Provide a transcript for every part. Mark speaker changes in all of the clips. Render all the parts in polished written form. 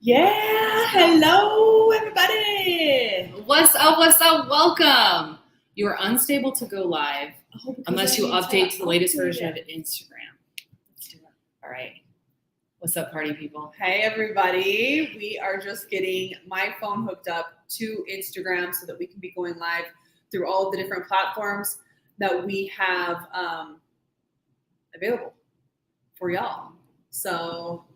Speaker 1: Yeah, hello everybody.
Speaker 2: What's up? What's up? Welcome. You are unstable to go live unless you update to the latest version of Instagram. Let's do it. All right. What's up, party people?
Speaker 1: Hey everybody. We are just getting my phone hooked up to Instagram so that we can be going live through all of the different platforms that we have available for y'all. So,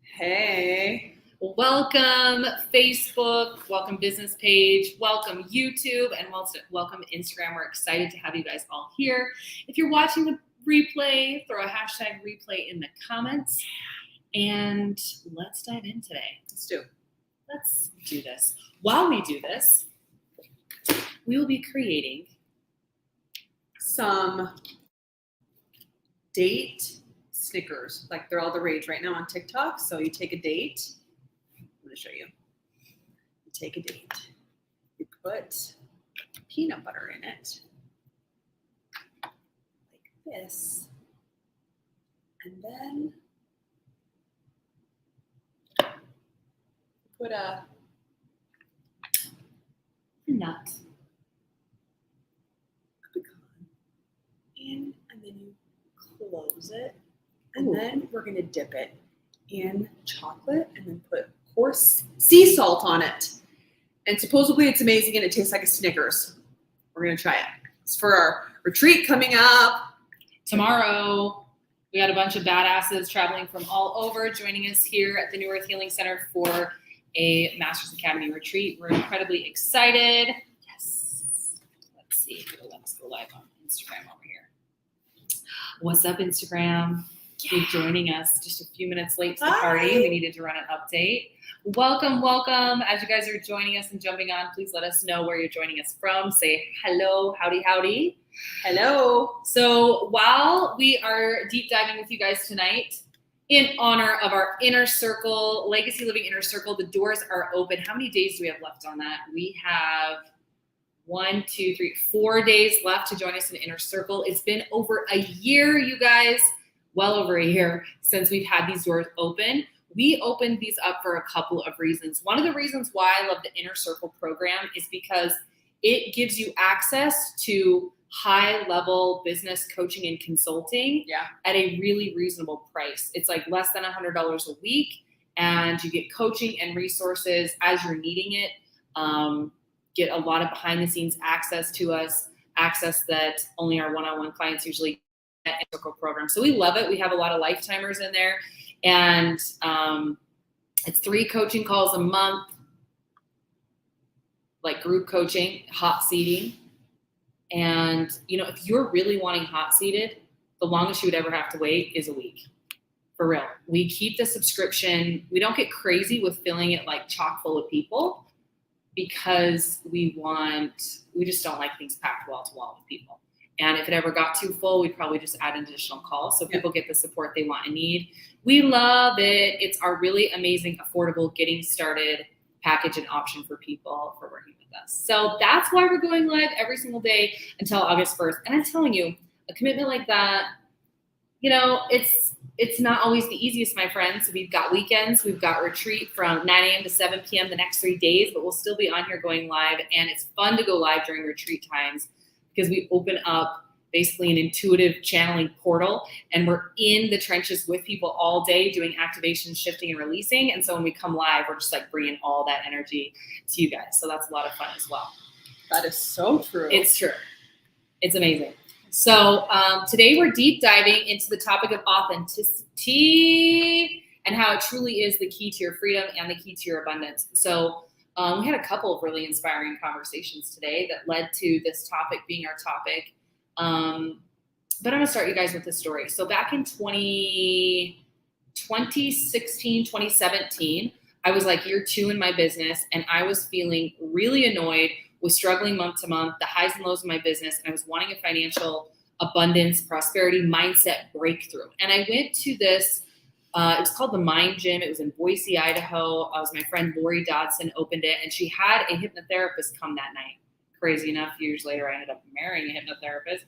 Speaker 1: hey.
Speaker 2: Welcome Facebook, welcome business page, welcome YouTube, and welcome Instagram. We're excited to have you guys all here. If you're watching the replay, throw a hashtag replay in the comments, and let's dive in today. Let's do this. While we do this, we will be creating
Speaker 1: some date Snickers. Like they're all the rage right now on TikTok. So you take a date. I'm going to show you. You take a date. You put peanut butter in it. Like this. And then put a
Speaker 2: nut
Speaker 1: pecan in, and then you close it. And then we're going to dip it in chocolate and then put coarse sea salt on it. And supposedly it's amazing and it tastes like a Snickers. We're going to try it. It's for our retreat coming up
Speaker 2: tomorrow. We had a bunch of badasses traveling from all over joining us here at the New Earth Healing Center for a Masters Academy retreat. We're incredibly excited. Yes. Let's see if it'll let us go live on Instagram over here. What's up, Instagram? You're joining us just a few minutes late to the party. We needed to run an update. Welcome. As you guys are joining us and jumping on, please let us know where you're joining us from. Say hello, howdy.
Speaker 1: Hello.
Speaker 2: So while we are deep diving with you guys tonight, in honor of our Inner Circle, Legacy Living Inner Circle, the doors are open. How many days do we have left on that? We have 4 days left to join us in Inner Circle. It's been over a year, you guys. Well over a year since we've had these doors open. We opened these up for a couple of reasons. One of the reasons why I love the Inner Circle program is because it gives you access to high-level business coaching and consulting at a really reasonable price. It's like less than $100 a week, and you get coaching and resources as you're needing it. Get a lot of behind-the-scenes access to us, access that only our one-on-one clients usually Circle program. So we love it. We have a lot of lifetimers in there, and it's 3 coaching calls a month, like group coaching, hot seating. And if you're really wanting hot seated, the longest you would ever have to wait is a week. For real. We keep the subscription. We don't get crazy with filling it like chock full of people because we just don't like things packed wall to wall with people. And if it ever got too full, we'd probably just add an additional call so people get the support they want and need. We love it. It's our really amazing, affordable, getting started package and option for people for working with us. So that's why we're going live every single day until August 1st. And I'm telling you, a commitment like that, it's not always the easiest, my friends. We've got weekends. We've got retreat from 9 a.m. to 7 p.m. the next 3 days, but we'll still be on here going live. And it's fun to go live during retreat times, because we open up basically an intuitive channeling portal, and we're in the trenches with people all day doing activation, shifting, and releasing. And so when we come live, we're just like bringing all that energy to you guys. So that's a lot of fun as well.
Speaker 1: That is so true.
Speaker 2: It's true. It's amazing. So today we're deep diving into the topic of authenticity and how it truly is the key to your freedom and the key to your abundance. So we had a couple of really inspiring conversations today that led to this topic being our topic. But I'm going to start you guys with this story. So back in 2016, 2017, I was like year 2 in my business, and I was feeling really annoyed, was struggling month to month, the highs and lows of my business, and I was wanting a financial abundance, prosperity mindset breakthrough. And I went to this it was called the Mind Gym. It was in Boise, Idaho. It was my friend Lori Dodson opened it, and she had a hypnotherapist come that night. Crazy enough, years later, I ended up marrying a hypnotherapist.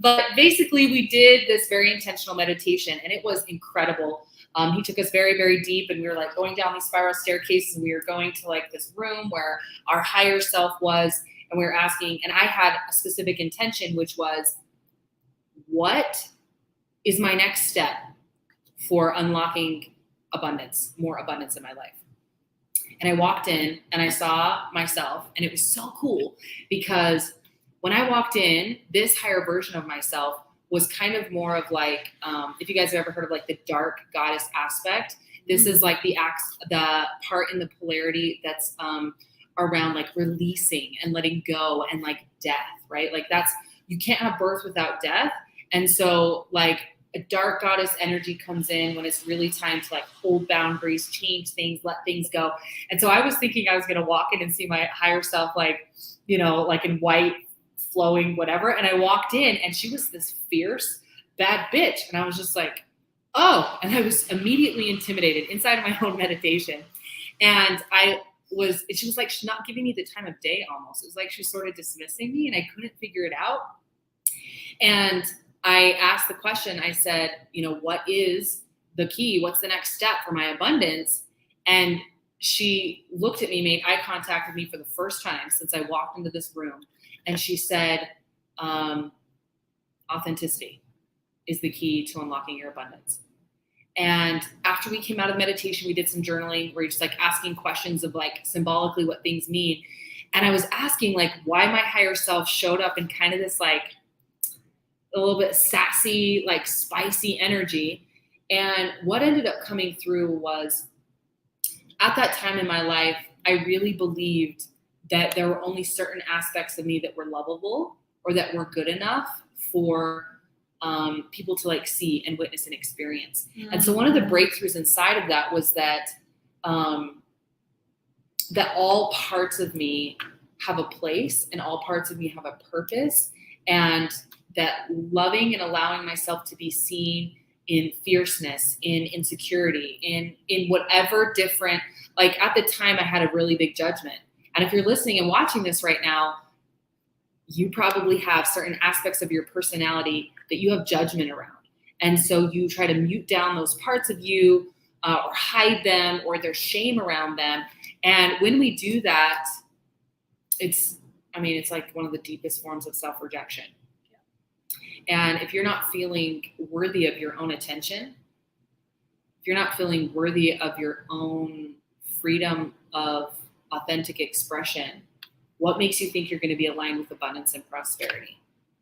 Speaker 2: But basically, we did this very intentional meditation, and it was incredible. He took us very, very deep, and we were like going down these spiral staircases. And we were going to like this room where our higher self was, and we were asking, and I had a specific intention, which was, what is my next step for unlocking abundance, more abundance in my life? And I walked in and I saw myself, and it was so cool because when I walked in, this higher version of myself was kind of more of like, if you guys have ever heard of like the dark goddess aspect, this is like the part in the polarity that's around like releasing and letting go and like death, right? Like you can't have birth without death. And so like a dark goddess energy comes in when it's really time to like hold boundaries, change things, let things go. And so I was thinking I was going to walk in and see my higher self, like, you know, like in white, flowing, whatever. And I walked in and she was this fierce, bad bitch. And I was just like, oh, and I was immediately intimidated inside of my own meditation. And she was like, she's not giving me the time of day almost. It was like she was sort of dismissing me and I couldn't figure it out. And I asked the question, I said, you know, what is the key? What's the next step for my abundance? And she looked at me, made eye contact with me for the first time since I walked into this room. And she said, authenticity is the key to unlocking your abundance. And after we came out of meditation, we did some journaling where you're just like asking questions of like symbolically what things mean. And I was asking like why my higher self showed up in kind of this like a little bit sassy, like spicy energy. And what ended up coming through was at that time in my life, I really believed that there were only certain aspects of me that were lovable or that were good enough for people to like see and witness and experience. Mm-hmm. And so one of the breakthroughs inside of that was that that all parts of me have a place and all parts of me have a purpose, and that loving and allowing myself to be seen in fierceness, in insecurity, in whatever different, like at the time I had a really big judgment. And if you're listening and watching this right now, you probably have certain aspects of your personality that you have judgment around. And so you try to mute down those parts of you or hide them, or there's shame around them. And when we do that, it's like one of the deepest forms of self-rejection. And if you're not feeling worthy of your own attention, if you're not feeling worthy of your own freedom of authentic expression, what makes you think you're going to be aligned with abundance and prosperity?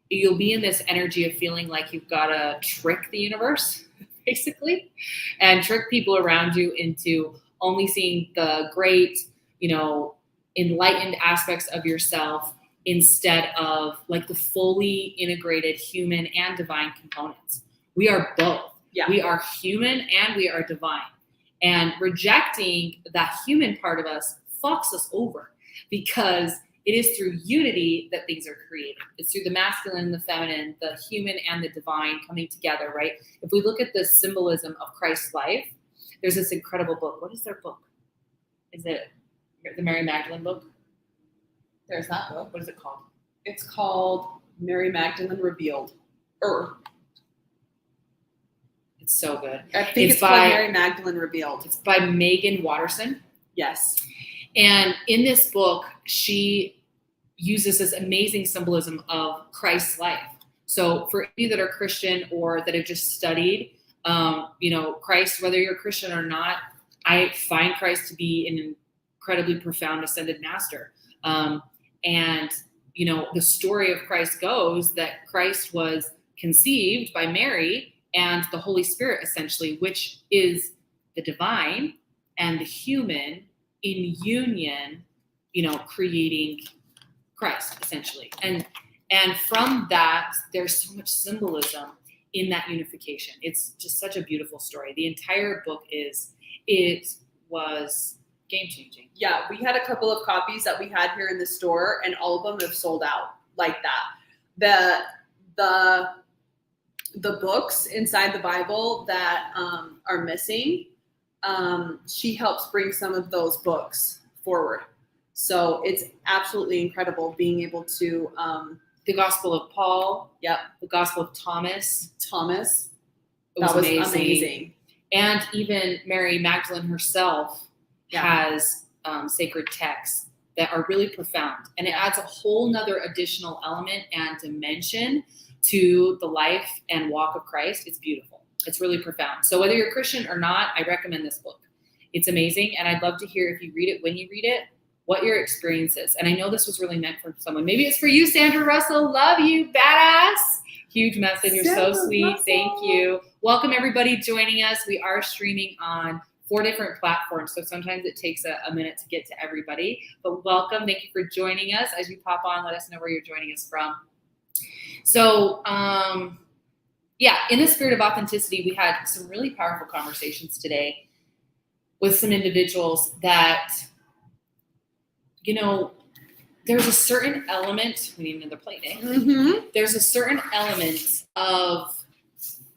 Speaker 2: You'll be in this energy of feeling like you've got to trick the universe, basically, and trick people around you into only seeing the great, enlightened aspects of yourself instead of like the fully integrated human and divine components. We are both. Yeah. We are human and we are divine. And rejecting that human part of us fucks us over, because it is through unity that things are created. It's through the masculine and the feminine, the human and the divine coming together, right? If we look at the symbolism of Christ's life, there's this incredible book. What is their book? Is it the Mary Magdalene book?
Speaker 1: There's that book.
Speaker 2: What is it called?
Speaker 1: It's called Mary Magdalene Revealed.
Speaker 2: It's so good.
Speaker 1: I think it's by Mary Magdalene Revealed.
Speaker 2: It's by Megan Watterson.
Speaker 1: Yes.
Speaker 2: And in this book, she uses this amazing symbolism of Christ's life. So for any that are Christian or that have just studied, Christ, whether you're a Christian or not, I find Christ to be an incredibly profound ascended master. The story of Christ goes that Christ was conceived by Mary and the Holy Spirit, essentially, which is the divine and the human in union, creating Christ, essentially. And from that, there's so much symbolism in that unification. It's just such a beautiful story. The entire book was game-changing.
Speaker 1: Yeah, we had a couple of copies that we had here in the store, and all of them have sold out like that. The books inside the Bible that are missing, she helps bring some of those books forward. So it's absolutely incredible being able to
Speaker 2: the Gospel of Paul.
Speaker 1: Yep.
Speaker 2: The Gospel of Thomas.
Speaker 1: That was amazing.
Speaker 2: And even Mary Magdalene herself
Speaker 1: Yeah.
Speaker 2: has sacred texts that are really profound. And it adds a whole nother additional element and dimension to the life and walk of Christ. It's beautiful. It's really profound. So whether you're a Christian or not, I recommend this book. It's amazing. And I'd love to hear, if you read it, when you read it, what your experience is. And I know this was really meant for someone. Maybe it's for you, Sandra Russell. Love you, badass. Huge message. You're
Speaker 1: Sandra
Speaker 2: so sweet.
Speaker 1: Russell.
Speaker 2: Thank you. Welcome everybody joining us. We are streaming on 4 different platforms, so sometimes it takes a minute to get to everybody. But welcome. Thank you for joining us. As you pop on, let us know where you're joining us from. So, in the spirit of authenticity, we had some really powerful conversations today with some individuals that, there's a certain element, we need another plate, eh?
Speaker 1: Mm-hmm.
Speaker 2: There's a certain element of,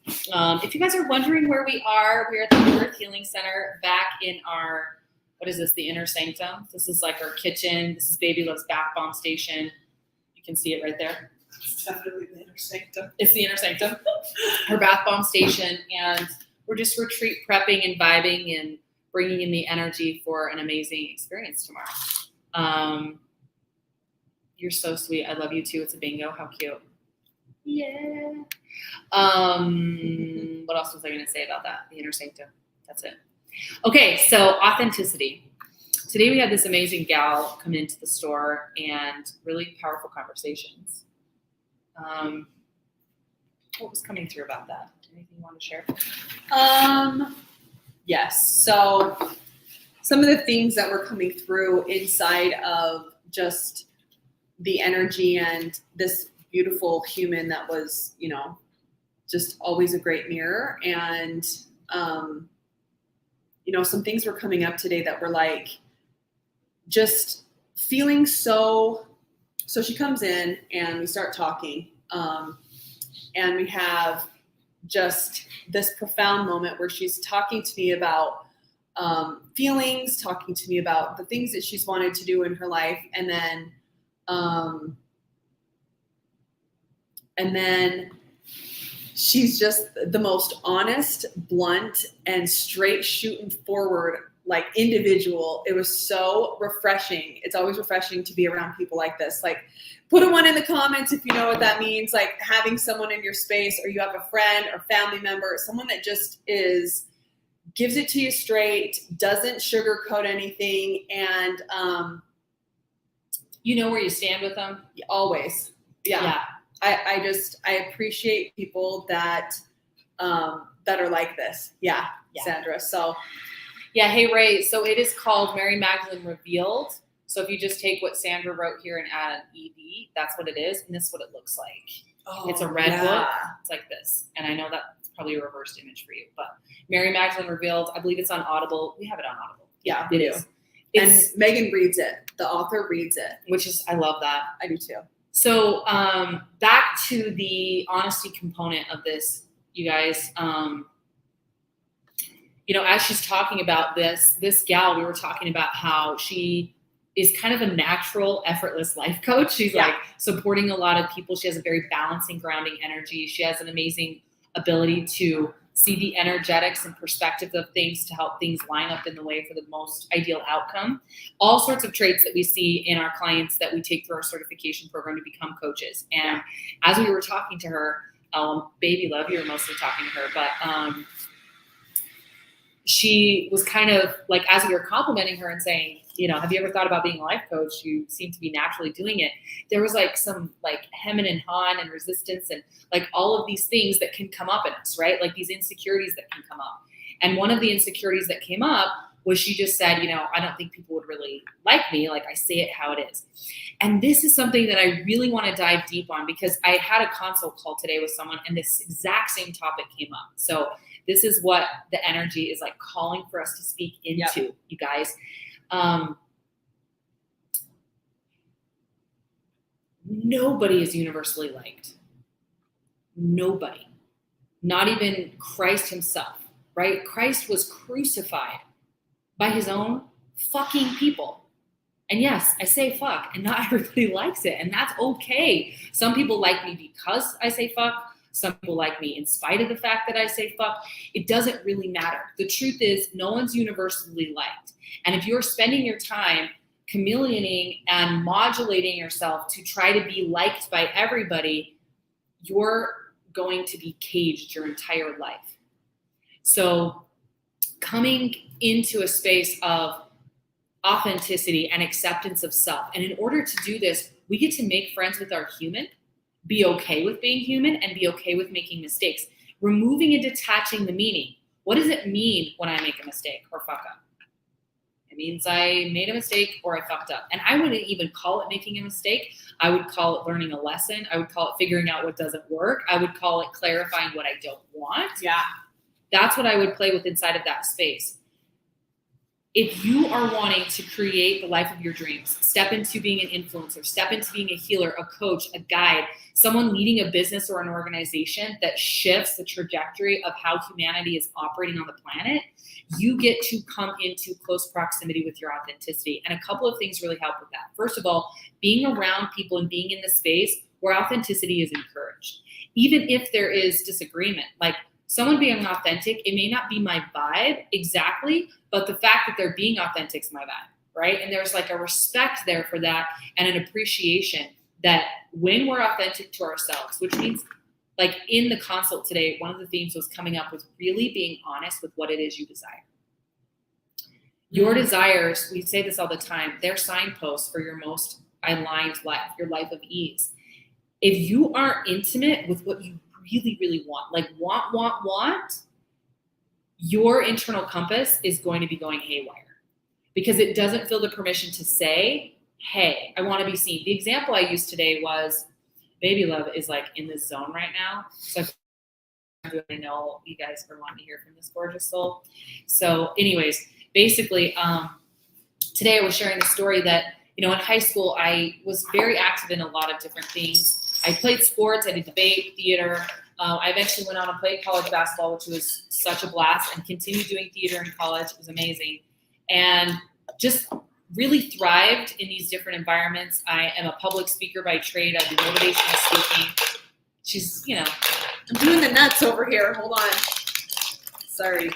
Speaker 2: if you guys are wondering where we are, we're at the New Earth Healing Center back in our, what is this, the inner sanctum? This is like our kitchen. This is Baby Love's bath bomb station. You can see it right there.
Speaker 1: It's definitely the inner sanctum.
Speaker 2: It's the inner sanctum. Her bath bomb station. And we're just retreat prepping and vibing and bringing in the energy for an amazing experience tomorrow. You're so sweet. I love you too. It's a bingo. How cute. Yeah. What else was I going to say about that? The inner sanctum. That's it. Okay. So authenticity. Today we had this amazing gal come into the store and really powerful conversations. What was coming through about that? Anything you want to share?
Speaker 1: Yes. So some of the things that were coming through inside of just the energy and this beautiful human that was, just always a great mirror. And, some things were coming up today that were like, just feeling so she comes in and we start talking, and we have just this profound moment where she's talking to me about feelings, talking to me about the things that she's wanted to do in her life. And then she's just the most honest, blunt, and straight shooting forward, like, individual. It was so refreshing. It's always refreshing to be around people like this. Like, put a 1 in the comments if you know what that means. Like, having someone in your space, or you have a friend or family member, someone that just gives it to you straight, doesn't sugarcoat anything, and
Speaker 2: You know where you stand with them?
Speaker 1: always. Yeah. I appreciate people that are like this. Yeah. Sandra. So
Speaker 2: Yeah. Hey, Ray. So it is called Mary Magdalene Revealed. So if you just take what Sandra wrote here and add an ED, that's what it is. And this is what it looks like. It's a red book. It's like this. And I know that's probably a reversed image for you, but Mary Magdalene Revealed, I believe it's on Audible. We have it on Audible.
Speaker 1: Yeah,
Speaker 2: It
Speaker 1: we
Speaker 2: is.
Speaker 1: do. And Megan reads it. The author reads it.
Speaker 2: Which is, I love that.
Speaker 1: I do too.
Speaker 2: So back to the honesty component of this, you guys, as she's talking about this gal, we were talking about how she is kind of a natural, effortless life coach. She's like supporting a lot of people. She has a very balancing, grounding energy. She has an amazing ability to see the energetics and perspective of things to help things line up in the way for the most ideal outcome. All sorts of traits that we see in our clients that we take through our certification program to become coaches. And as we were talking to her, Baby Love, you were mostly talking to her, but she was kind of like, as we were complimenting her and saying, have you ever thought about being a life coach? You seem to be naturally doing it. There was like some like hemming and hawing and resistance and like all of these things that can come up in us, right? Like these insecurities that can come up. And one of the insecurities that came up was she just said, I don't think people would really like me. Like, I say it how it is. And this is something that I really want to dive deep on, because I had a consult call today with someone and this exact same topic came up. So this is what the energy is like calling for us to speak into, you guys. Nobody is universally liked. Nobody. Not even Christ himself, right? Christ was crucified by his own fucking people. And yes, I say fuck, and not everybody likes it, and that's okay. Some people like me because I say fuck. Some people like me in spite of the fact that I say fuck. It doesn't really matter. The truth is no one's universally liked. And if you're spending your time chameleoning and modulating yourself to try to be liked by everybody, you're going to be caged your entire life. So coming into a space of authenticity and acceptance of self. And in order to do this, we get to make friends with our human, be okay with being human, and be okay with making mistakes. Removing and detaching the meaning. What does it mean when I make a mistake or fuck up? It means I made a mistake or I fucked up. And I wouldn't even call it making a mistake. I would call it learning a lesson. I would call it figuring out what doesn't work. I would call it clarifying what I don't want.
Speaker 1: Yeah.
Speaker 2: That's what I would play with inside of that space. If you are wanting to create the life of your dreams, step into being an influencer, step into being a healer, a coach, a guide, someone leading a business or an organization that shifts the trajectory of how humanity is operating on the planet, you get to come into close proximity with your authenticity. And a couple of things really help with that. First of all, being around people and being in the space where authenticity is encouraged. Even if there is disagreement, like someone being authentic, it may not be my vibe exactly, but the fact that they're being authentic is my vibe, right? And there's like a respect there for that and an appreciation that when we're authentic to ourselves, which means like in the consult today, one of the themes was coming up with really being honest with what it is you desire. Your desires, we say this all the time, they're signposts for your most aligned life, your life of ease. If you aren't intimate with what you really, really want, like want, your internal compass is going to be going haywire because it doesn't feel the permission to say, hey, I want to be seen. The example I used today was Baby Love is like in this zone right now. So I know you guys are wanting to hear from this gorgeous soul. So anyways, basically, today I was sharing the story that, in high school, I was very active in a lot of different things. I played sports, I did debate, theater. I eventually went on and played college basketball, which was such a blast, and continued doing theater in college. It was amazing. And just really thrived in these different environments. I am a public speaker by trade. I do motivational speaking. She's,
Speaker 1: I'm doing the nuts over here. Hold on. Sorry.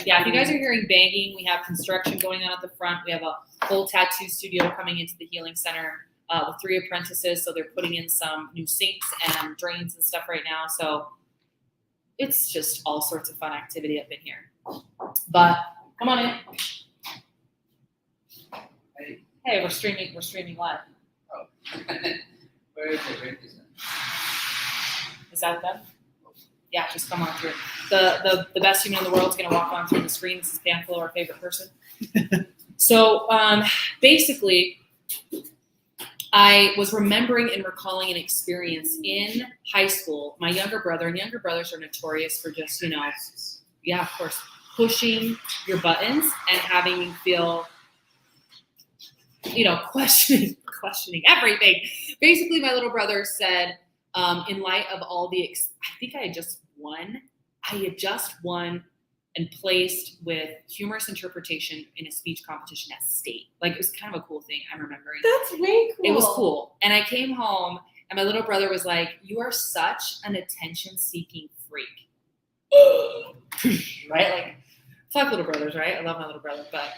Speaker 2: Yeah, if you guys are hearing banging, we have construction going on at the front. We have a whole tattoo studio coming into the healing center with 3 apprentices. So they're putting in some new sinks and drains and stuff right now. So it's just all sorts of fun activity up in here. But come on in. Hey, we're streaming live.
Speaker 3: Oh. Where is the rent?
Speaker 2: Is that them? Yeah, just come on through. The best human in the world is going to walk on through the screen. This is Pamphilo, our favorite person. So basically, I was remembering and recalling an experience in high school. My younger brother, and younger brothers are notorious for just, yeah, of course, pushing your buttons and having you feel, questioning everything. Basically, my little brother said, in light of all the, I think I had just won and placed with humorous interpretation in a speech competition at state. Like, it was kind of a cool thing. I'm remembering.
Speaker 1: That's way cool.
Speaker 2: It was cool. And I came home and my little brother was like, you are such an attention-seeking freak. Right? Like, fuck little brothers, right? I love my little brother, but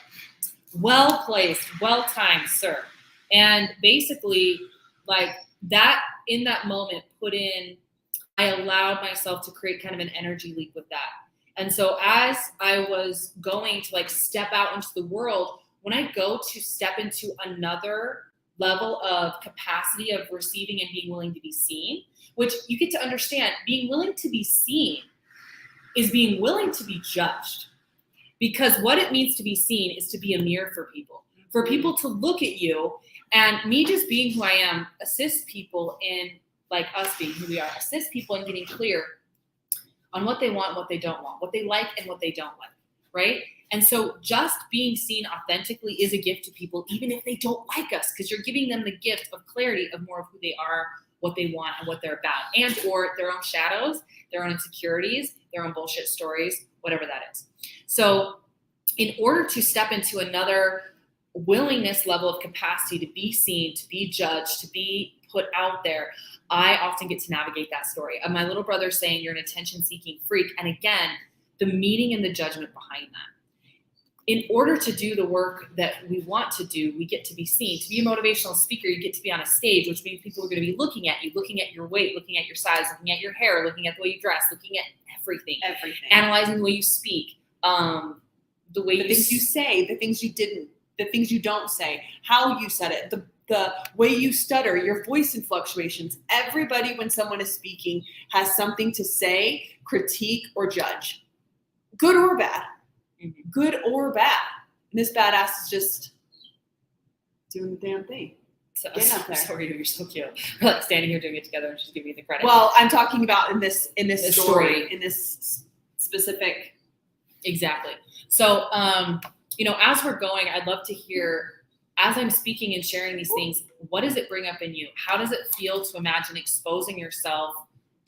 Speaker 2: well placed, well timed, sir. And basically, like, that in that moment I allowed myself to create kind of an energy leak with that. And so as I was going to step out into the world, when I go to step into another level of capacity of receiving and being willing to be seen, which you get to understand, being willing to be seen is being willing to be judged. Because what it means to be seen is to be a mirror for people to look at you, and me just being who I am, assist people in, like us being who we are, assist people in getting clear on what they want and what they don't want, what they like and what they don't like, right? And so just being seen authentically is a gift to people, even if they don't like us, because you're giving them the gift of clarity of more of who they are, what they want, and what they're about, and or their own shadows, their own insecurities, their own bullshit stories, whatever that is. So in order to step into another willingness level of capacity to be seen, to be judged, to be put out there, I often get to navigate that story. My little brother saying you're an attention-seeking freak. And again, the meaning and the judgment behind that. In order to do the work that we want to do, we get to be seen. To be a motivational speaker, you get to be on a stage, which means people are going to be looking at you, looking at your weight, looking at your size, looking at your hair, looking at the way you dress, looking at everything, analyzing the way you speak, the way
Speaker 1: the things you say, the things you didn't, the things you don't say, how you said it, the way you stutter, your voice and fluctuations. Everybody, when someone is speaking, has something to say, critique, or judge, good or bad. Good or bad. And this badass is just doing the damn thing. Getting up there.
Speaker 2: Sorry, you're so cute. We're like standing here doing it together and she's giving me the credit.
Speaker 1: Well, I'm talking about in this
Speaker 2: story.
Speaker 1: in this specific.
Speaker 2: Exactly. So, as we're going, I'd love to hear, as I'm speaking and sharing these things, what does it bring up in you? How does it feel to imagine exposing yourself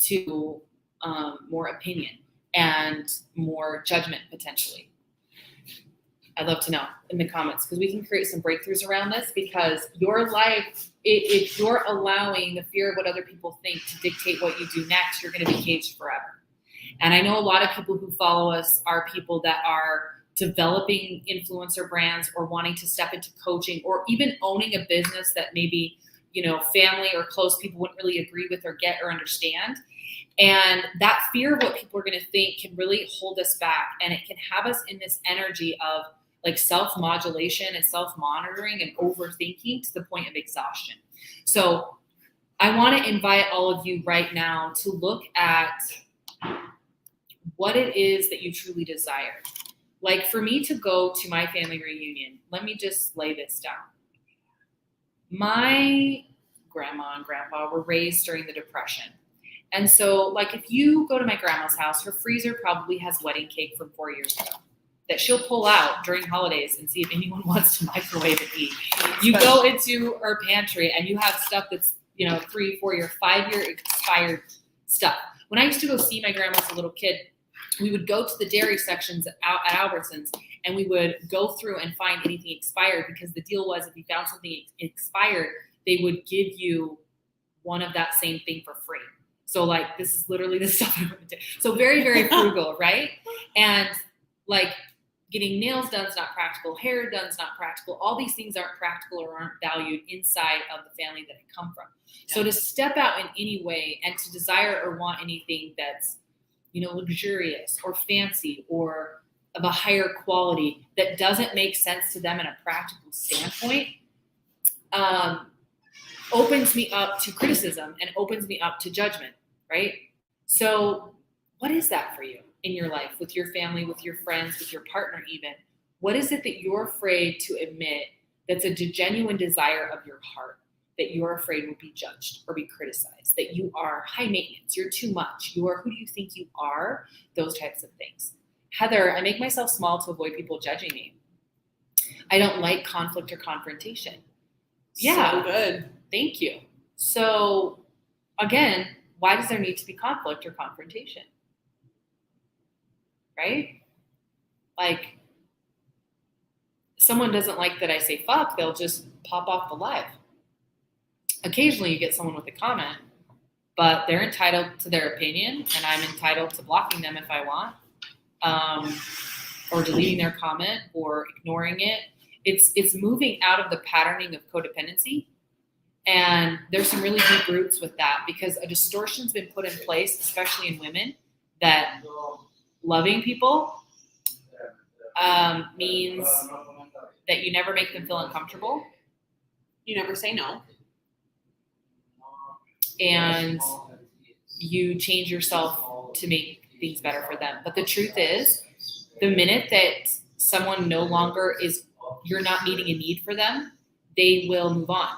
Speaker 2: to more opinion and more judgment potentially? I'd love to know in the comments, because we can create some breakthroughs around this, because your life, if you're allowing the fear of what other people think to dictate what you do next, you're going to be caged forever. And I know a lot of people who follow us are people that are developing influencer brands or wanting to step into coaching or even owning a business that maybe, family or close people wouldn't really agree with or get or understand. And that fear of what people are going to think can really hold us back. And it can have us in this energy of like self-modulation and self-monitoring and overthinking to the point of exhaustion. So I want to invite all of you right now to look at what it is that you truly desire. Like for me to go to my family reunion, let me just lay this down. My grandma and grandpa were raised during the Depression. And so, like, if you go to my grandma's house, her freezer probably has wedding cake from 4 years ago that she'll pull out during holidays and see if anyone wants to microwave and eat. You go into her pantry and you have stuff that's, 3, 4 year, 5 year expired stuff. When I used to go see my grandma as a little kid, we would go to the dairy sections at Albertsons and we would go through and find anything expired, because the deal was if you found something expired, they would give you one of that same thing for free. So like, this is literally the stuff I would do. So very, very frugal, right? And like getting nails done is not practical. Hair done is not practical. All these things aren't practical or aren't valued inside of the family that I come from. Yeah. So to step out in any way and to desire or want anything that's, luxurious or fancy or of a higher quality that doesn't make sense to them in a practical standpoint, opens me up to criticism and opens me up to judgment, right? So what is that for you in your life, with your family, with your friends, with your partner even? What is it that you're afraid to admit that's a genuine desire of your heart, that you're afraid will be judged or be criticized, that you are high maintenance, you're too much, you are, who do you think you are? Those types of things. Heather, I make myself small to avoid people judging me. I don't like conflict or confrontation. Yeah.
Speaker 1: So good.
Speaker 2: Thank you. So again, why does there need to be conflict or confrontation? Right? Like, someone doesn't like that I say fuck, they'll just pop off the live. Occasionally you get someone with a comment, but they're entitled to their opinion and I'm entitled to blocking them if I want, or deleting their comment or ignoring it. It's moving out of the patterning of codependency. And there's some really deep roots with that, because a distortion's been put in place, especially in women, that loving people means that you never make them feel uncomfortable.
Speaker 1: You never say no.
Speaker 2: And you change yourself to make things better for them. But the truth is, the minute that someone no longer is, you're not meeting a need for them, they will move on.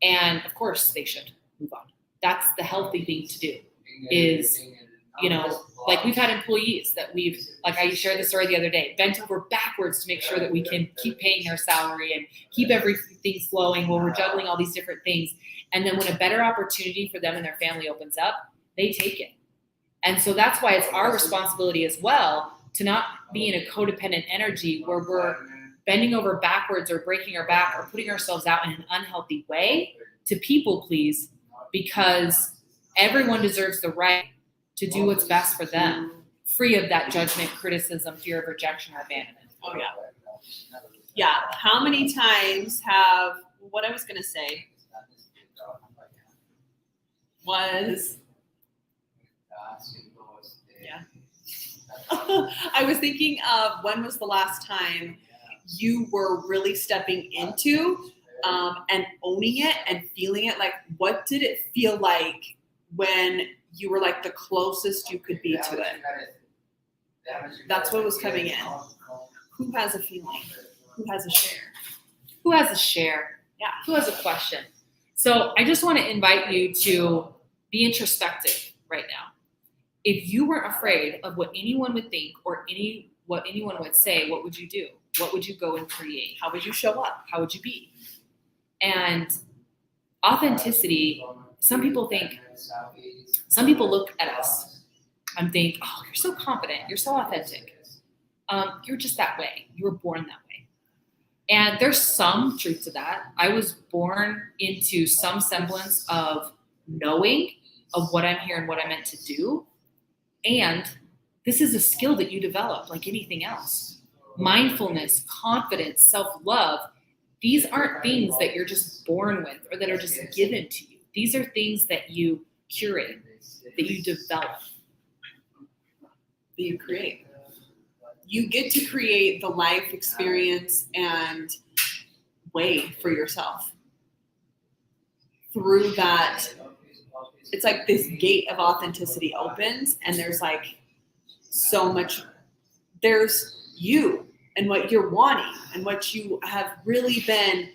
Speaker 2: And of course they should move on. That's the healthy thing to do, is, like we've had employees that like I shared the story the other day, bent over backwards to make sure that we can keep paying their salary and keep everything flowing while we're juggling all these different things. And then when a better opportunity for them and their family opens up, they take it. And so that's why it's our responsibility as well to not be in a codependent energy where we're bending over backwards or breaking our back or putting ourselves out in an unhealthy way to people please because everyone deserves the right to do what's best for them, free of that judgment, criticism, fear of rejection, or abandonment.
Speaker 1: Oh, yeah. Yeah. How many times have, what I was going to say was, yeah. I was thinking of when was the last time you were really stepping into and owning it and feeling it? Like, what did it feel like when you were like the closest you could be to it? That's what was coming in. Who has a feeling? Who has a share?
Speaker 2: Who has a share?
Speaker 1: Yeah.
Speaker 2: Who has a question? So I just want to invite you to be introspective right now. If you weren't afraid of what anyone would think or what anyone would say, what would you do? What would you go and create?
Speaker 1: How would you show up?
Speaker 2: How would you be? And authenticity, some people look at us and think, oh, you're so confident, you're so authentic. You're just that way. You were born that way. And there's some truth to that. I was born into some semblance of knowing of what I'm here and what I'm meant to do. And this is a skill that you develop like anything else. Mindfulness, confidence, self-love, these aren't things that you're just born with or that are just given to you. These are things that you curate, that you develop.
Speaker 1: That you create. You get to create the life experience and way for yourself. Through that, it's like this gate of authenticity opens and there's like so much, there's you and what you're wanting and what you have really been,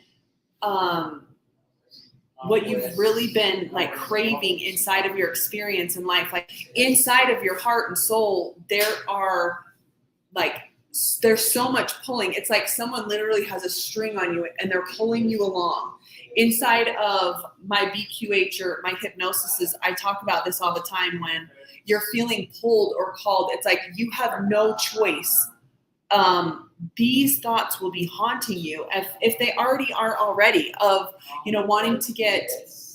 Speaker 1: what you've really been like craving inside of your experience in life. Like inside of your heart and soul, there's so much pulling. It's like someone literally has a string on you and they're pulling you along. Inside of my BQH or my hypnosis, I talk about this all the time. When you're feeling pulled or called, it's like you have no choice. These thoughts will be haunting you if they already are already of, wanting to get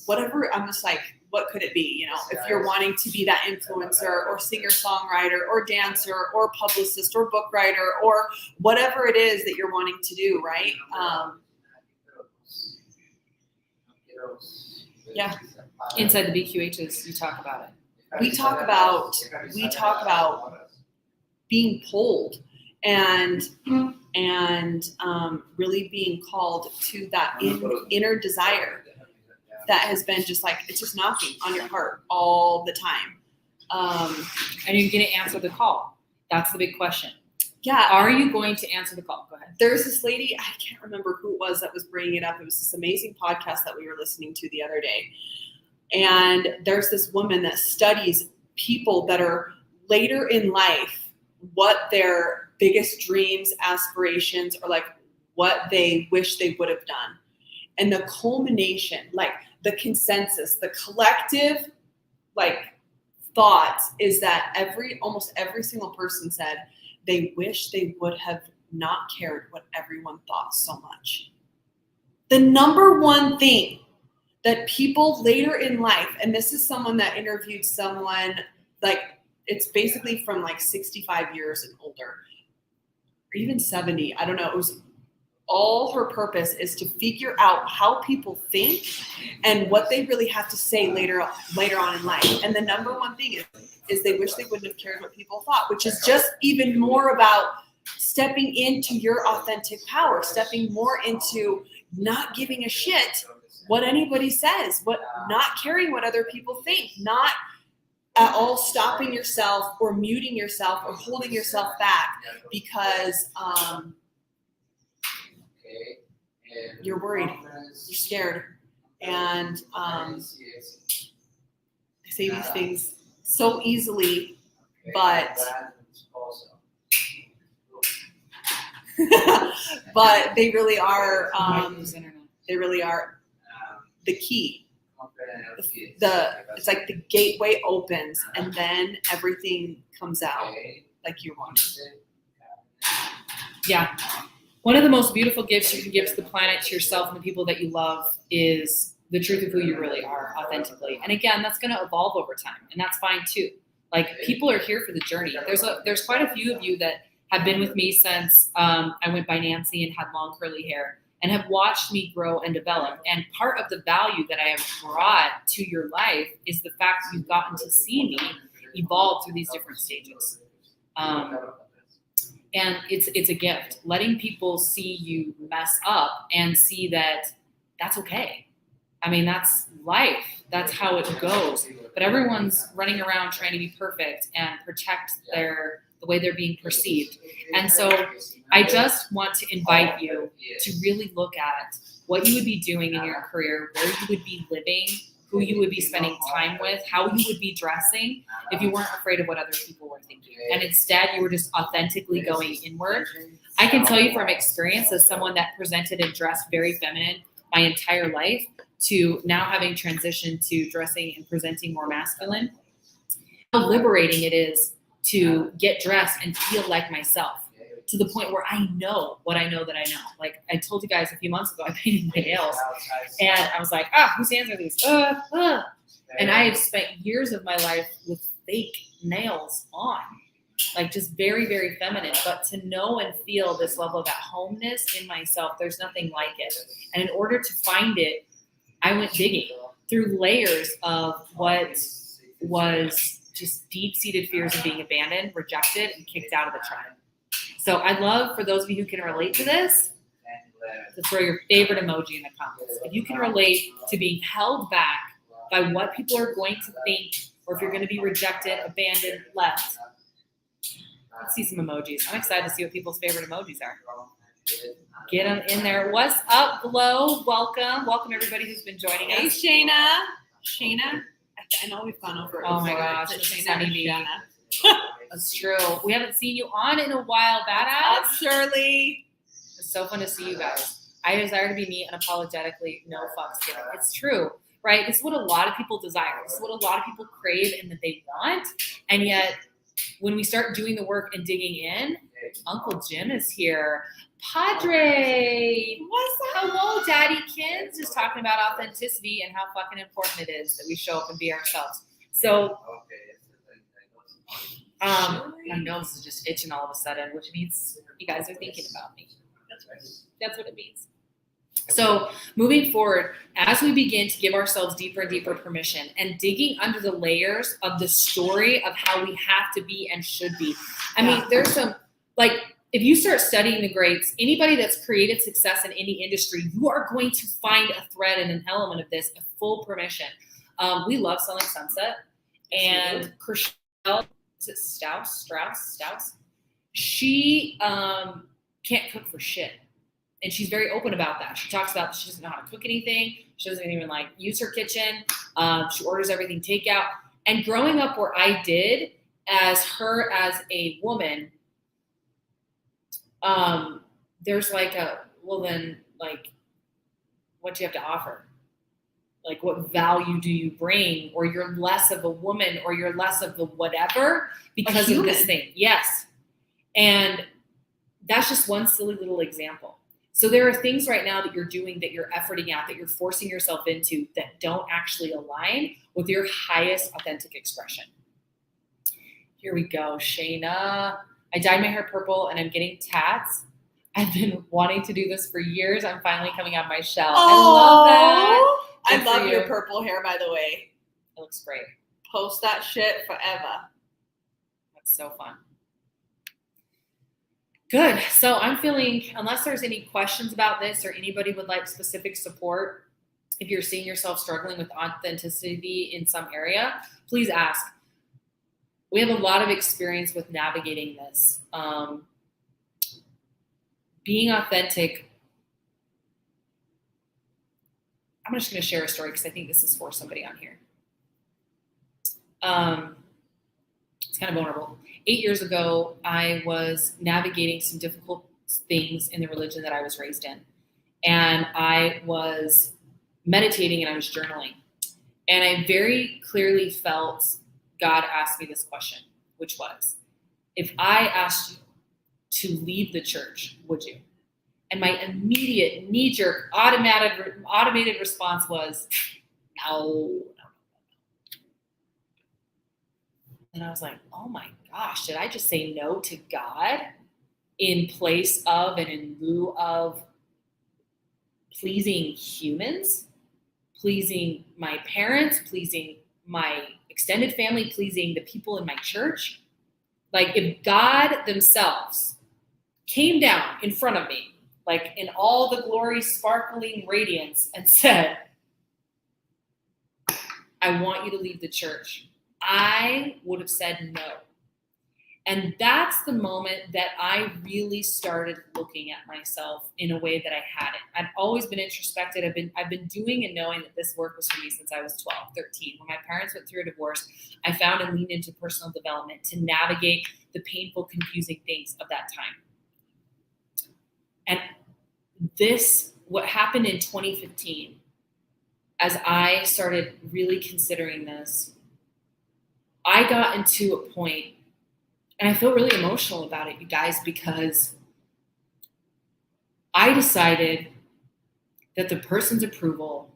Speaker 1: whatever. I'm just like, what could it be? If you're wanting to be that influencer or singer-songwriter or dancer or publicist or book writer or whatever it is that you're wanting to do, right? Yeah.
Speaker 2: Inside the BQHs, you talk about it.
Speaker 1: We talk about being pulled and really being called to that inner desire that has been just like, it's just knocking on your heart all the time.
Speaker 2: And you're going to answer the call. That's the big question.
Speaker 1: Yeah.
Speaker 2: Are you going to answer the call? Go ahead.
Speaker 1: There's this lady, I can't remember who it was that was bringing it up. It was this amazing podcast that we were listening to the other day. And there's this woman that studies people that are later in life, what their biggest dreams, aspirations, or like what they wish they would have done. And the culmination, like the consensus, the collective, like thoughts is that almost every single person said they wish they would have not cared what everyone thought so much. The number one thing that people later in life, and this is someone that interviewed someone, like it's basically from like 65 years and older, or even 70, I don't know. It was all her purpose is to figure out how people think and what they really have to say later on in life. And the number one thing is they wish they wouldn't have cared what people thought, which is just even more about stepping into your authentic power, stepping more into not giving a shit what anybody says, not caring what other people think, not at all stopping yourself or muting yourself or holding yourself back because you're worried, you're scared. And I say these things so easily, but but they really are the key. It's like the gateway opens and then everything comes out like you want.
Speaker 2: Yeah. One of the most beautiful gifts you can give to the planet, to yourself, and the people that you love is the truth of who you really are authentically. And again, that's going to evolve over time, and that's fine too. Like, people are here for the journey. There's quite a few of you that have been with me since I went by Nancy and had long curly hair, and have watched me grow and develop. And part of the value that I have brought to your life is the fact that you've gotten to see me evolve through these different stages. And it's a gift, letting people see you mess up and see that that's okay. I mean, that's life. That's how it goes. But everyone's running around trying to be perfect and protect the way they're being perceived. And so I just want to invite you to really look at what you would be doing in your career, where you would be living, who you would be spending time with, how you would be dressing if you weren't afraid of what other people were thinking. And instead, you were just authentically going inward. I can tell you from experience, as someone that presented and dressed very feminine my entire life, to now having transitioned to dressing and presenting more masculine, how liberating it is to get dressed and feel like myself, to the point where I know what I know that I know. Like I told you guys a few months ago, I painted my nails, and I was like, whose hands are these? And I have spent years of my life with fake nails on, like just very, very feminine. But to know and feel this level of at-homeness in myself, there's nothing like it. And in order to find it, I went digging through layers of what was just deep-seated fears of being abandoned, rejected, and kicked out of the tribe. So I'd love for those of you who can relate to this to throw your favorite emoji in the comments. If you can relate to being held back by what people are going to think, or if you're going to be rejected, abandoned, left, let's see some emojis. I'm excited to see what people's favorite emojis are. Get them in there. What's up, Glow? Welcome. Welcome, everybody who's been joining
Speaker 1: Hey,
Speaker 2: us.
Speaker 1: Shayna. I know we've gone over it
Speaker 2: Oh my
Speaker 1: before.
Speaker 2: gosh,
Speaker 1: It's
Speaker 2: it's
Speaker 1: Shayna
Speaker 2: funny
Speaker 1: and
Speaker 2: me.
Speaker 1: Shanna.
Speaker 2: That's true. We haven't seen you on in a while.
Speaker 1: Up,
Speaker 2: Badass.
Speaker 1: Shirley.
Speaker 2: It's so fun to see you guys. I desire to be me unapologetically, no fucks given. It's true, right? This is what a lot of people desire. This is what a lot of people crave and that they want. And yet, when we start doing the work and digging in, Uncle Jim is here. Padre,
Speaker 1: What's up?
Speaker 2: hello, Daddy Kins, just talking about authenticity and how fucking important it is that we show up and be ourselves. So, my nose is just itching all of a sudden, which means you guys are thinking about me.
Speaker 1: That's right.
Speaker 2: That's what it means. So moving forward, as we begin to give ourselves deeper and deeper permission and digging under the layers of the story of how we have to be and should be. I mean, there's some, like, if you start studying the greats, anybody that's created success in any industry, you are going to find a thread and an element of this, a full permission. We love Selling Sunset, and Chriselle, is it Strauss? She can't cook for shit. And she's very open about that. She talks about she doesn't know how to cook anything. She doesn't even like use her kitchen. She orders everything takeout. And growing up where I did, as her as a woman, there's like what do you have to offer? Like, what value do you bring? Or you're less of a woman, or you're less of the whatever because of this thing. Yes. And that's just one silly little example. So there are things right now that you're doing, that you're efforting at, that you're forcing yourself into, that don't actually align with your highest authentic expression. Here we go, Shayna. I dyed my hair purple and I'm getting tats. I've been wanting to do this for years. I'm finally coming out of my shell. I love that.
Speaker 1: I
Speaker 2: Good for
Speaker 1: love your
Speaker 2: you.
Speaker 1: purple hair, by the way.
Speaker 2: It looks great.
Speaker 1: Post that shit forever.
Speaker 2: That's so fun. Good. So I'm feeling, unless there's any questions about this or anybody would like specific support, if you're seeing yourself struggling with authenticity in some area, please ask. We have a lot of experience with navigating this. Being authentic, I'm just going to share a story because I think this is for somebody on here. It's kind of vulnerable. 8 years ago, I was navigating some difficult things in the religion that I was raised in. And I was meditating and I was journaling. And I very clearly felt God asked me this question, which was, if I asked you to leave the church, would you? And my immediate knee-jerk automated response was, no. And I was like, oh my gosh, did I just say no to God in place of and in lieu of pleasing humans, pleasing my parents, pleasing my extended family, pleasing the people in my church? Like, if God themselves came down in front of me, like in all the glory, sparkling radiance, and said, I want you to leave the church, I would have said no. And that's the moment that I really started looking at myself in a way that I hadn't. I'd always been introspective. I've been doing and knowing that this work was for me since I was 12, 13. When my parents went through a divorce, I found and leaned into personal development to navigate the painful, confusing things of that time. And what happened in 2015, as I started really considering this, I got into a point, and I feel really emotional about it, you guys, because I decided that the person's approval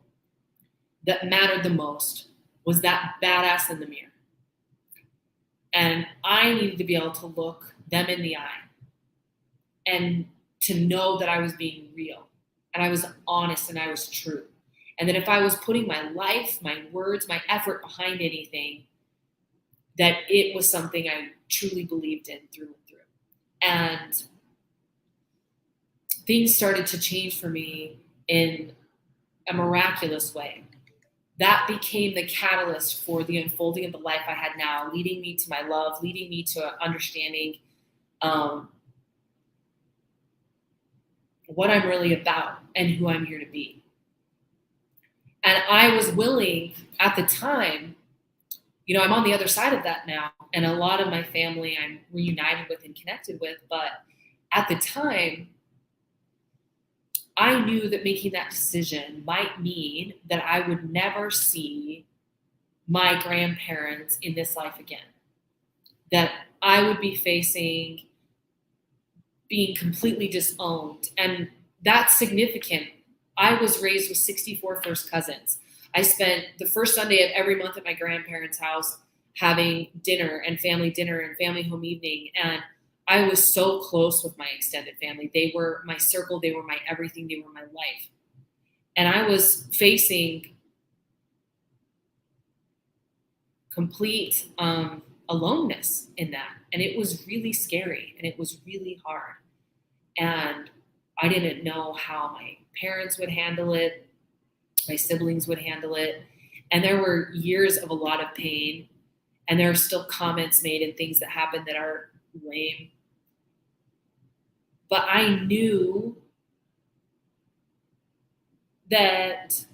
Speaker 2: that mattered the most was that badass in the mirror. And I needed to be able to look them in the eye and to know that I was being real and I was honest and I was true. And that if I was putting my life, my words, my effort behind anything, that it was something I truly believed in through and through. And things started to change for me in a miraculous way. That became the catalyst for the unfolding of the life I had now, leading me to my love, leading me to understanding what I'm really about and who I'm here to be. And I was willing at the time, I'm on the other side of that now, and a lot of my family I'm reunited with and connected with, but at the time, I knew that making that decision might mean that I would never see my grandparents in this life again. That I would be facing being completely disowned. And that's significant. I was raised with 64 first cousins. I spent the first Sunday of every month at my grandparents' house having dinner and family home evening. And I was so close with my extended family. They were my circle. They were my everything. They were my life. And I was facing complete aloneness in that. And it was really scary and it was really hard. And I didn't know how my parents would handle it. My siblings would handle it. And there were years of a lot of pain. And there are still comments made and things that happen that are lame. But I knew that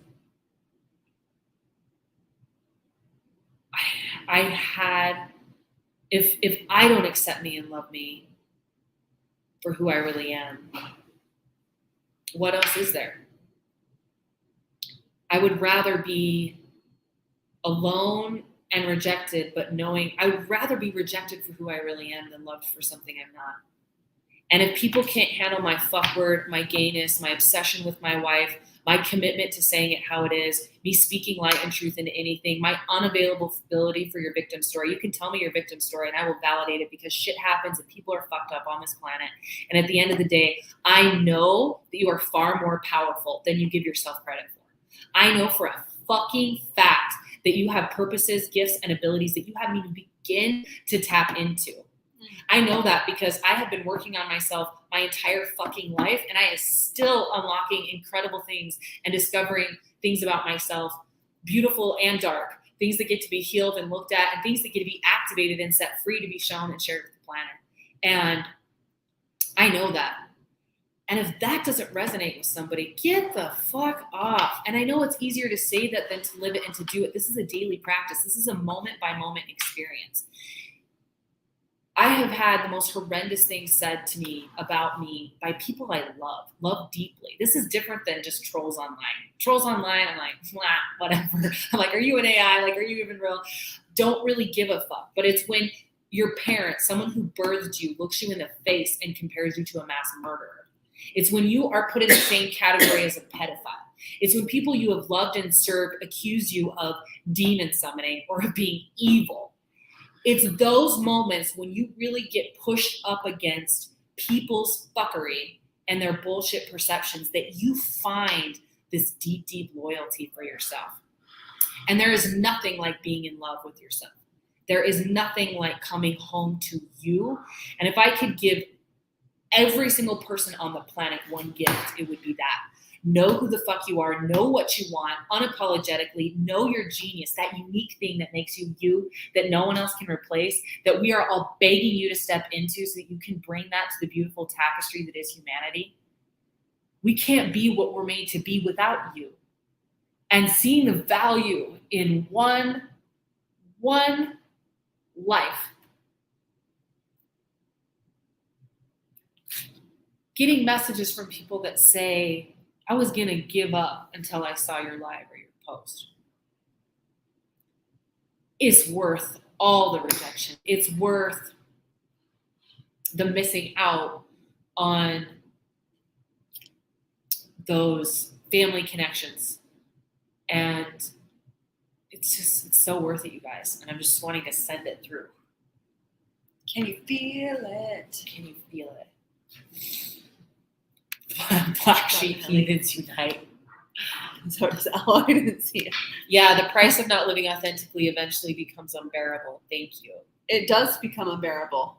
Speaker 2: I had, if I don't accept me and love me for who I really am, what else is there? I would rather be alone and rejected, but knowing I would rather be rejected for who I really am than loved for something I'm not. And if people can't handle my fuck word, my gayness, my obsession with my wife, my commitment to saying it how it is, me speaking light and truth into anything, my unavailability for your victim story. You can tell me your victim story and I will validate it because shit happens and people are fucked up on this planet. And at the end of the day, I know that you are far more powerful than you give yourself credit for. I know for a fucking fact that you have purposes, gifts, and abilities that you haven't even begin to tap into. I know that because I have been working on myself my entire fucking life and I am still unlocking incredible things and discovering things about myself, beautiful and dark, things that get to be healed and looked at and things that get to be activated and set free to be shown and shared with the planet. And I know that. And if that doesn't resonate with somebody, get the fuck off. And I know it's easier to say that than to live it and to do it. This is a daily practice. This is a moment by moment experience. I have had the most horrendous things said to me about me by people I love deeply. This is different than just trolls online. Trolls online, I'm like, whatever. I'm like, are you an AI? Like, are you even real? Don't really give a fuck. But it's when your parent, someone who birthed you, looks you in the face and compares you to a mass murderer. It's when you are put in the same category as a pedophile. It's when people you have loved and served accuse you of demon summoning or of being evil. It's those moments when you really get pushed up against people's fuckery and their bullshit perceptions that you find this deep, deep loyalty for yourself. And there is nothing like being in love with yourself. There is nothing like coming home to you. And if I could give every single person on the planet one gift, it would be that. Know who the fuck you are, know what you want, unapologetically, know your genius, that unique thing that makes you you, that no one else can replace, that we are all begging you to step into so that you can bring that to the beautiful tapestry that is humanity. We can't be what we're made to be without you. And seeing the value in one life. Getting messages from people that say, I was going to give up until I saw your live or your post. It's worth all the rejection. It's worth the missing out on those family connections. And it's so worth it, you guys. And I'm just wanting to send it through.
Speaker 1: Can you feel it?
Speaker 2: Can you feel it? Black Sheep Heathens Unite.
Speaker 1: So does Al. I didn't see it.
Speaker 2: Yeah, the price of not living authentically eventually becomes unbearable. Thank you.
Speaker 1: It does become unbearable.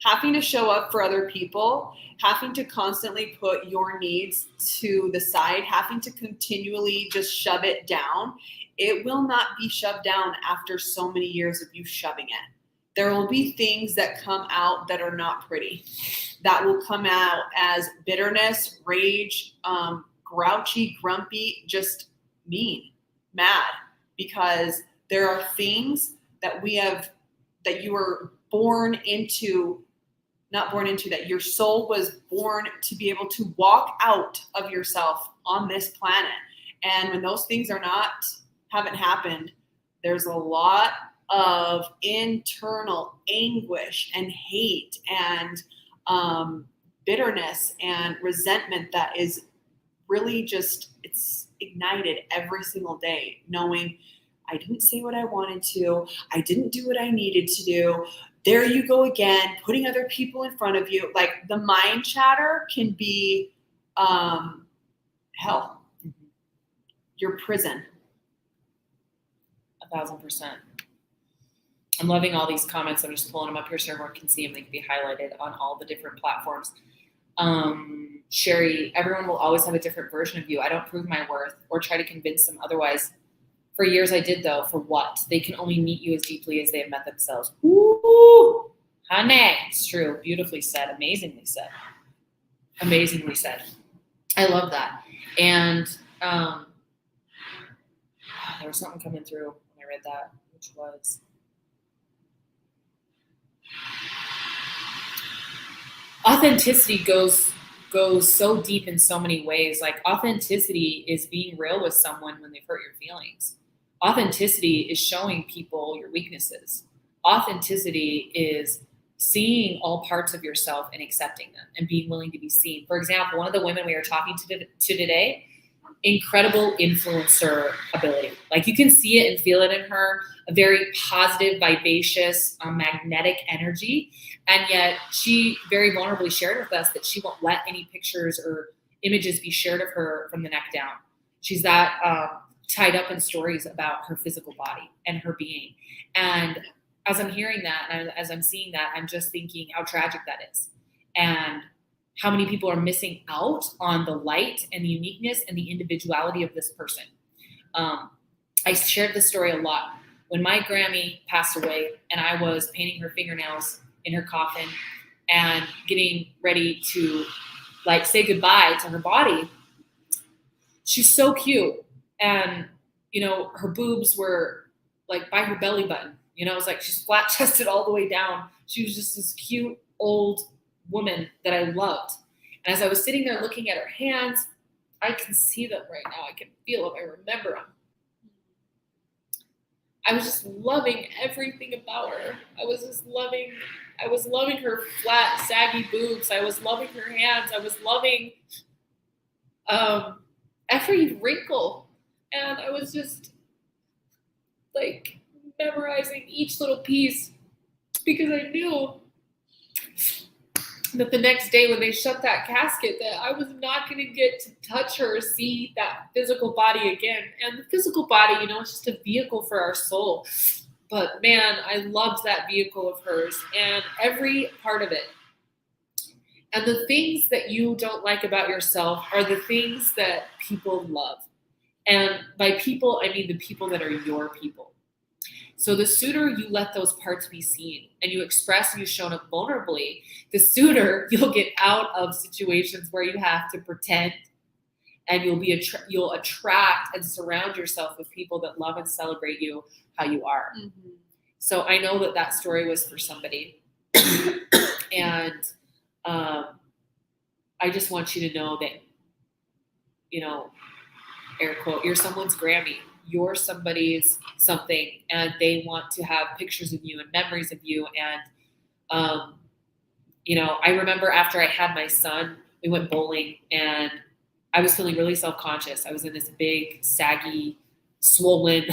Speaker 1: Having to show up for other people, having to constantly put your needs to the side, having to continually just shove it down, it will not be shoved down after so many years of you shoving it. There will be things that come out that are not pretty, that will come out as bitterness, rage, grouchy, grumpy, just mean, mad, because there are things that that you were born into, not born into, that your soul was born to be able to walk out of yourself on this planet. And when those things haven't happened, there's a lot of internal anguish and hate and bitterness and resentment that is really just, it's ignited every single day, knowing I didn't say what I wanted to, I didn't do what I needed to do. There you go again, putting other people in front of you. Like, the mind chatter can be hell, your prison.
Speaker 2: 1,000%. I'm loving all these comments. I'm just pulling them up here so everyone can see them. They can be highlighted on all the different platforms. Sherry, everyone will always have a different version of you. I don't prove my worth or try to convince them otherwise. For years I did, though. For what? They can only meet you as deeply as they have met themselves. Ooh, honey. It's true. Beautifully said. Amazingly said. Amazingly said. I love that. And there was something coming through when I read that, which was... authenticity goes so deep in so many ways. Like, authenticity is being real with someone when they've hurt your feelings. Authenticity is showing people your weaknesses. Authenticity is seeing all parts of yourself and accepting them and being willing to be seen. For example, one of the women we were talking to today, incredible influencer ability. Like, you can see it and feel it in her, a very positive, vivacious, magnetic energy. And yet she very vulnerably shared with us that she won't let any pictures or images be shared of her from the neck down. She's that tied up in stories about her physical body and her being. And as I'm hearing that, and as I'm seeing that, I'm just thinking how tragic that is. And how many people are missing out on the light and the uniqueness and the individuality of this person. I shared this story a lot. When my Grammy passed away and I was painting her fingernails in her coffin and getting ready to say goodbye to her body, she's so cute. And, her boobs were by her belly button. It was like she's flat chested all the way down. She was just this cute old woman that I loved. And as I was sitting there looking at her hands, I can see them right now. I can feel them. I remember them. I was just loving everything about her. I was just loving I was loving her flat, saggy boobs. I was loving her hands. I was loving every wrinkle. And I was just like memorizing each little piece because I knew that the next day when they shut that casket that I was not going to get to touch her or see that physical body again. And the physical body, it's just a vehicle for our soul. But man, I loved that vehicle of hers and every part of it. And the things that you don't like about yourself are the things that people love. And by people, I mean the people that are your people. So the sooner you let those parts be seen and you express and you show up vulnerably, the sooner you'll get out of situations where you have to pretend, and you'll attract and surround yourself with people that love and celebrate you how you are.
Speaker 1: Mm-hmm.
Speaker 2: So I know that story was for somebody. And I just want you to know that, air quote, you're someone's Grammy. You're somebody's something, and they want to have pictures of you and memories of you. And, I remember after I had my son, we went bowling, and I was feeling really self-conscious. I was in this big, saggy, swollen,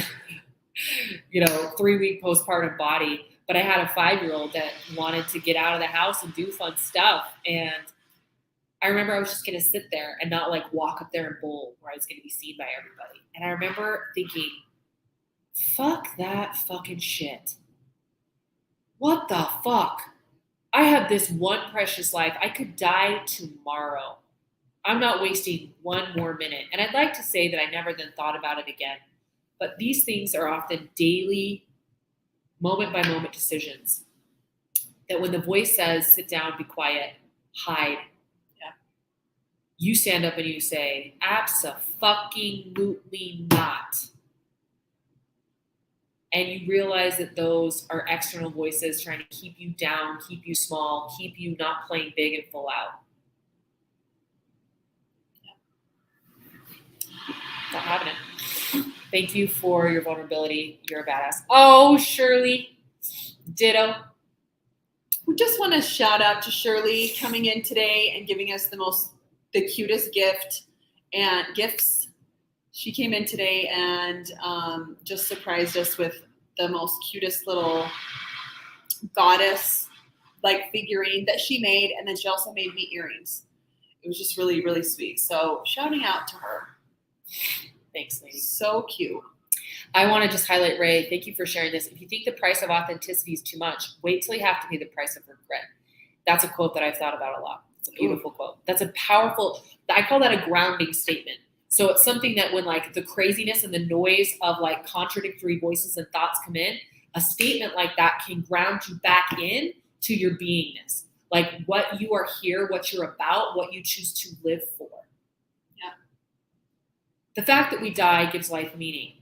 Speaker 2: 3-week postpartum body. But I had a 5-year-old that wanted to get out of the house and do fun stuff. And I remember I was just going to sit there and not walk up there and bowl where I was going to be seen by everybody. And I remember thinking, fuck that fucking shit. What the fuck? I have this one precious life. I could die tomorrow. I'm not wasting one more minute. And I'd like to say that I never then thought about it again. But these things are often daily, moment by moment decisions. That when the voice says, sit down, be quiet, hide, you stand up and you say, abso-fucking-lutely not. And you realize that those are external voices trying to keep you down, keep you small, keep you not playing big and full out. Not having it. Thank you for your vulnerability. You're a badass. Oh, Shirley. Ditto.
Speaker 1: We just want to shout out to Shirley coming in today and giving us the cutest gifts. She came in today and just surprised us with the most cutest little goddess figurine that she made, and then she also made me earrings. It was just really, really sweet. So shouting out to her.
Speaker 2: Thanks, lady.
Speaker 1: So cute.
Speaker 2: I want to just highlight, Ray, thank you for sharing this. If you think the price of authenticity is too much, wait till you have to pay the price of regret. That's a quote that I've thought about a lot. It's a beautiful quote. That's a powerful, I call that a grounding statement. So it's something that when the craziness and the noise of contradictory voices and thoughts come in, a statement like that can ground you back in to your beingness. What you are here, what you're about, what you choose to live for.
Speaker 1: Yeah.
Speaker 2: The fact that we die gives life meaning.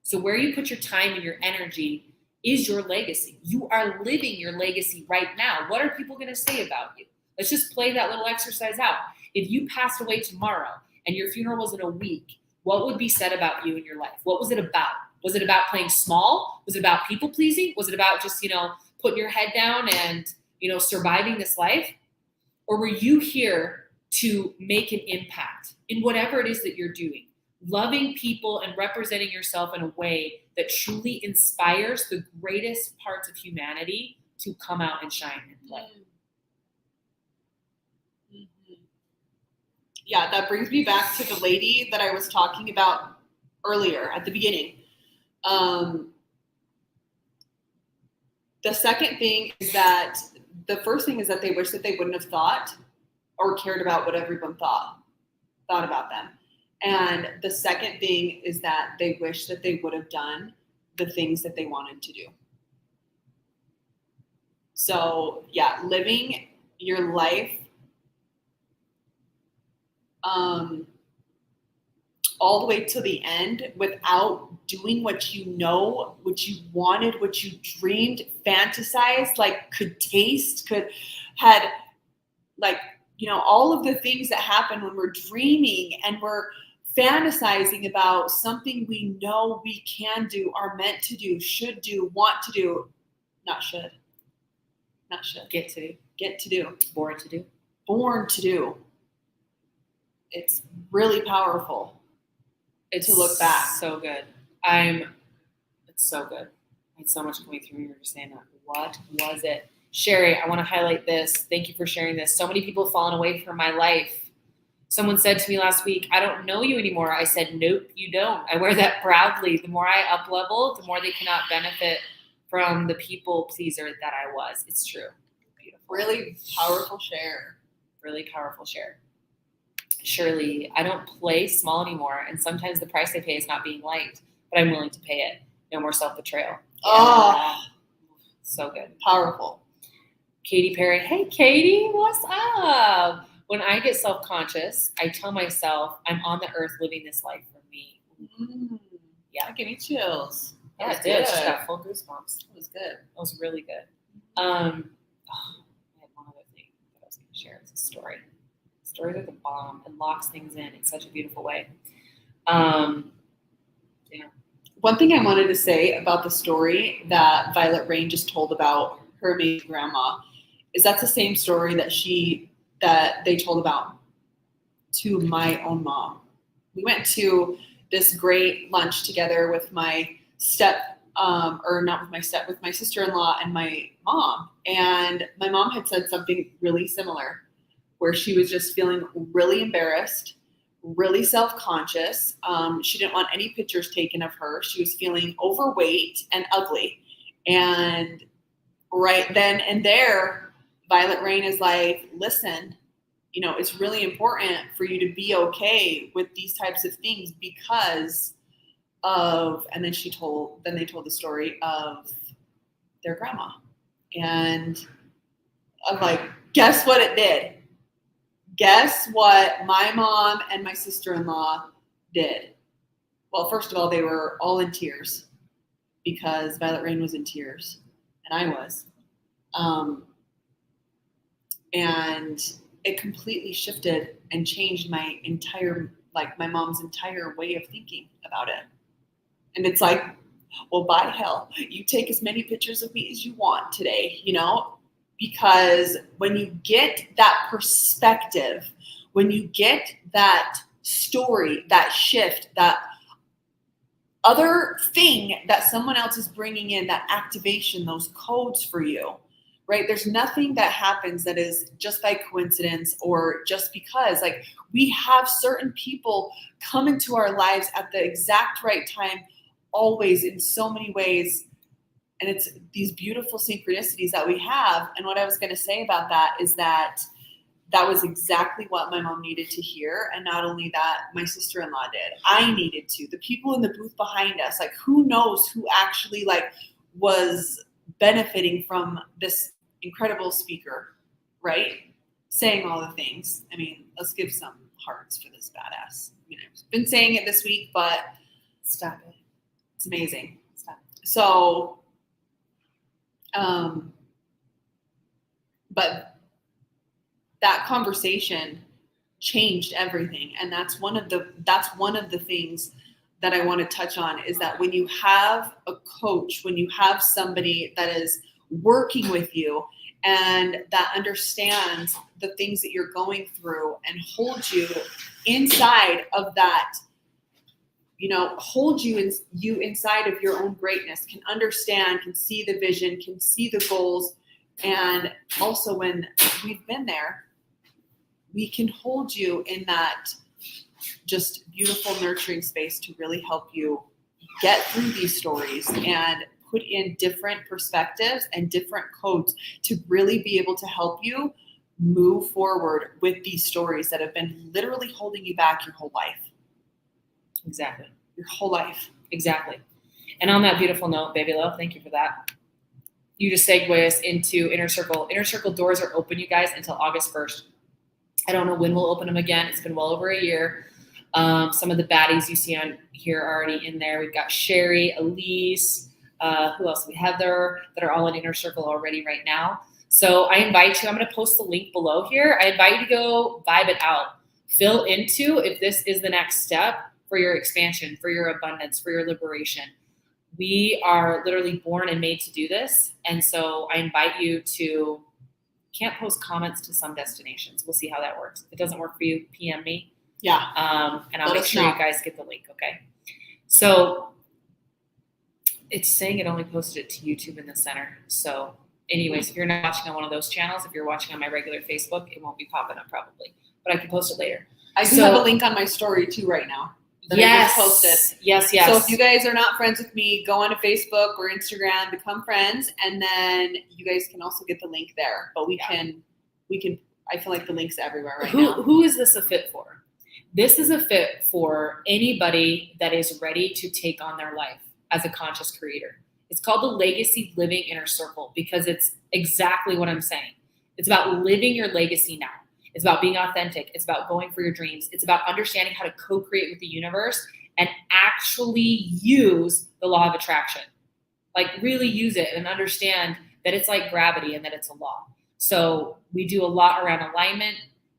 Speaker 2: So where you put your time and your energy is your legacy. You are living your legacy right now. What are people going to say about you? Let's just play that little exercise out. If you passed away tomorrow and your funeral was in a week, what would be said about you in your life? What was it about? Was it about playing small? Was it about people pleasing? Was it about just, putting your head down and, surviving this life? Or were you here to make an impact in whatever it is that you're doing? Loving people and representing yourself in a way that truly inspires the greatest parts of humanity to come out and shine and play.
Speaker 1: Mm-hmm. Yeah, that brings me back to the lady that I was talking about earlier at the beginning. The second thing is that the first thing is that they wish that they wouldn't have thought or cared about what everyone thought about them. And the second thing is that they wish that they would have done the things that they wanted to do. So yeah, living your life all the way to the end without doing what you know, what you wanted, what you dreamed, fantasized, could taste, had all of the things that happen when we're dreaming and we're fantasizing about something we know we can do, are meant to do, should do, want to do, not should. not should,
Speaker 2: Get to do.
Speaker 1: get to do,
Speaker 2: Born to do.
Speaker 1: born to do. It's really powerful.
Speaker 2: It's
Speaker 1: To look back.
Speaker 2: So good. It's so good. I had so much coming through when you were saying that. What was it? Sherry, I want to highlight this. Thank you for sharing this. So many people have fallen away from my life. Someone said to me last week, I don't know you anymore. I said, nope, you don't. I wear that proudly. The more I up level, the more they cannot benefit from the people pleaser that I was. It's true. Beautiful.
Speaker 1: Really powerful share.
Speaker 2: Really powerful share. Shirley, I don't play small anymore, and sometimes the price I pay is not being liked, but I'm willing to pay it. No more self-betrayal.
Speaker 1: Oh.
Speaker 2: So good.
Speaker 1: Powerful.
Speaker 2: Katy Perry, hey Katie, what's up? When I get self-conscious, I tell myself I'm on the earth living this life for me. Yeah.
Speaker 1: That gave me chills.
Speaker 2: Yeah,
Speaker 1: That
Speaker 2: it did.
Speaker 1: was
Speaker 2: She
Speaker 1: good.
Speaker 2: got full goosebumps.
Speaker 1: That was good.
Speaker 2: It was really good. I had one other thing that I was going to share. It's a story. Stories are the bomb. It locks things in such a beautiful way.
Speaker 1: One thing I wanted to say about the story that Violet Rain just told about her amazing grandma is that's the same story that they told about to my own mom. We went to this great lunch together with my with my sister-in-law and my mom. And my mom had said something really similar where she was just feeling really embarrassed, really self-conscious. She didn't want any pictures taken of her. She was feeling overweight and ugly. And right then and there, Violet Rain is like, listen, it's really important for you to be okay with these types of things because of, and then they told the story of their grandma. And I'm like, guess what it did? Guess what my mom and my sister-in-law did? Well, first of all, they were all in tears because Violet Rain was in tears and I was. And it completely shifted and changed my mom's entire way of thinking about it. And it's like, well, by hell, you take as many pictures of me as you want today, because when you get that perspective, when you get that story, that shift, that other thing that someone else is bringing in, that activation, those codes for you, right? There's nothing that happens that is just by coincidence or just because. Like, we have certain people come into our lives at the exact right time, always, in so many ways. And it's these beautiful synchronicities that we have. And what I was going to say about that is that was exactly what my mom needed to hear. And not only that, my sister-in-law did. I needed to. The people in the booth behind us, like, who knows who actually was benefiting from this incredible speaker, right? Saying all the things. I mean, let's give some hearts for this badass. I've been saying it this week, but
Speaker 2: Stop it.
Speaker 1: it's amazing.
Speaker 2: Stop it.
Speaker 1: So, but that conversation changed everything. And that's one of the things that I want to touch on, is that when you have a coach, when you have somebody that is working with you and that understands the things that you're going through and holds you inside of that, hold you inside of your own greatness, can understand, can see the vision, can see the goals. And also, when we've been there, we can hold you in that just beautiful, nurturing space to really help you get through these stories and put in different perspectives and different codes to really be able to help you move forward with these stories that have been literally holding you back your whole life.
Speaker 2: Exactly.
Speaker 1: Your whole life.
Speaker 2: Exactly. And on that beautiful note, baby love, thank you for that. You just segue us into Inner Circle. Inner Circle doors are open, you guys, until August 1st. I don't know when we'll open them again. It's been well over a year. Some of the baddies you see on here are already in there. We've got Sherry, Elise, who else? We have Heather, that are all in Inner Circle already right now. So I invite you, I'm going to post the link below here. I invite you to go vibe it out. Fill into if this is the next step for your expansion, for your abundance, for your liberation. We are literally born and made to do this. And so I invite you to, can't post comments to some destinations. We'll see how that works. If it doesn't work for you, PM me.
Speaker 1: Yeah.
Speaker 2: And I'll
Speaker 1: Let
Speaker 2: make
Speaker 1: us
Speaker 2: sure
Speaker 1: know.
Speaker 2: you guys get the link, okay? So it's saying it only posted it to YouTube in the center. So anyways, if you're not watching on one of those channels, if you're watching on my regular Facebook, it won't be popping up probably, but I can post it later.
Speaker 1: I do
Speaker 2: So-
Speaker 1: have a link on my story too right now. That I
Speaker 2: Yes.
Speaker 1: just posted.
Speaker 2: Yes.
Speaker 1: So if you guys are not friends with me, go onto Facebook or Instagram, become friends, and then you guys can also get the link there. But we can. I feel like the link's everywhere right now.
Speaker 2: Who is this a fit for? This is a fit for anybody that is ready to take on their life as a conscious creator. It's called the Legacy Living Inner Circle because it's exactly what I'm saying. It's about living your legacy now. It's about being authentic. It's about going for your dreams. It's about understanding how to co-create with the universe and actually use the law of attraction. Like really use it and understand that it's like gravity and that it's a law. So we do a lot around alignment,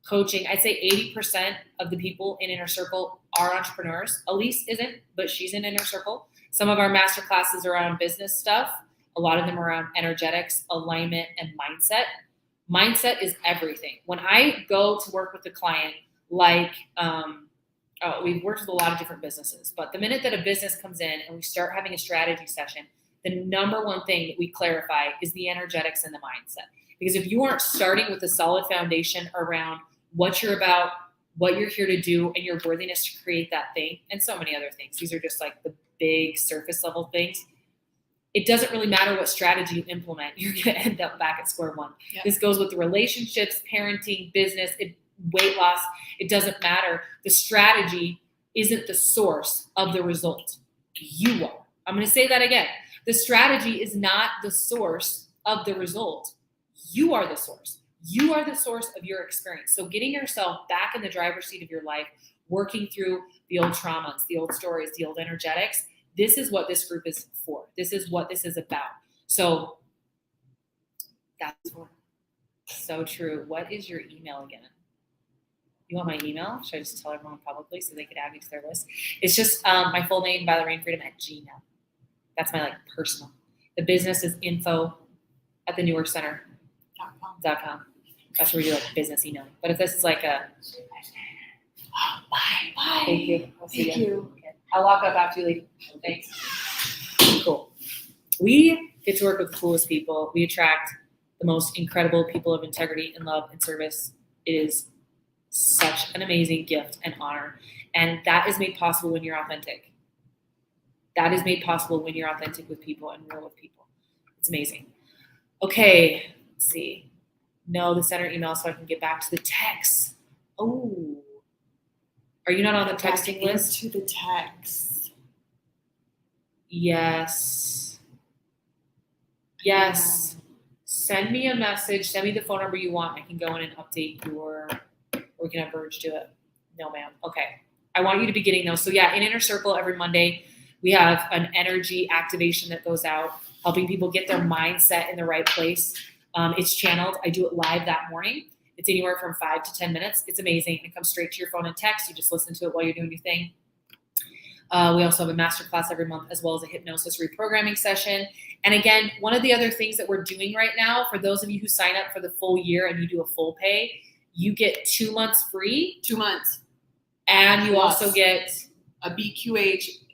Speaker 2: coaching. I'd say 80% of the people in Inner Circle are entrepreneurs. Elise isn't, but she's in Inner Circle. Some of our master classes are around business stuff. A lot of them are around energetics, alignment, and mindset. Mindset is everything. When I go to work with a client, like, we've worked with a lot of different businesses, but the minute that a business comes in and we start having a strategy session, the number one thing that we clarify is the energetics and the mindset. Because if you aren't starting with a solid foundation around what you're about, what you're here to do, and your worthiness to create that thing, and so many other things, these are just like the big surface level things. It doesn't really matter what strategy you implement. You're going to end up back at square one.
Speaker 1: Yep.
Speaker 2: This goes with the relationships, parenting, business, weight loss. It doesn't matter. The strategy isn't the source of the result. You are. I'm going to say that again. The strategy is not the source of the result. You are the source. You are the source of your experience. So getting yourself back in the driver's seat of your life, working through the old traumas, the old stories, the old energetics, this is what this group is for. This is what this is about. So that's so true. What is your email again? You want my email? Should I just tell everyone publicly so they could add me to their list? It's just my full name, ValerieAnnFreedom@gmail. That's my personal. The business is info@theneworkcenter.com. That's where we do business emailing. But if this is like a bye. Thank you. I'll see you. Okay. I'll lock up after you leave. Thanks. Cool. We get to work with the coolest people. We attract the most incredible people of integrity and love and service. It is such an amazing gift and honor. And that is made possible when you're authentic. That is made possible when you're authentic with people and real with people. It's amazing. Okay, let's see. No, the center email so I can get back to the text. Oh. Are you not on the texting list?
Speaker 1: To the text.
Speaker 2: Yes. Send me a message. Send me the phone number you want. I can go in and update or we can have Verge do it. No, ma'am. Okay. I want you to be getting those. So yeah, in Inner Circle every Monday, we have an energy activation that goes out, helping people get their mindset in the right place. It's channeled. I do it live that morning. It's anywhere from 5 to 10 minutes. It's amazing. It comes straight to your phone and text. You just listen to it while you're doing your thing. We also have a masterclass every month, as well as a hypnosis reprogramming session. And again, one of the other things that we're doing right now, for those of you who sign up for the full year and you do a full pay, you get 2 months free.
Speaker 1: 2 months.
Speaker 2: And you
Speaker 1: Plus
Speaker 2: also get
Speaker 1: a BQH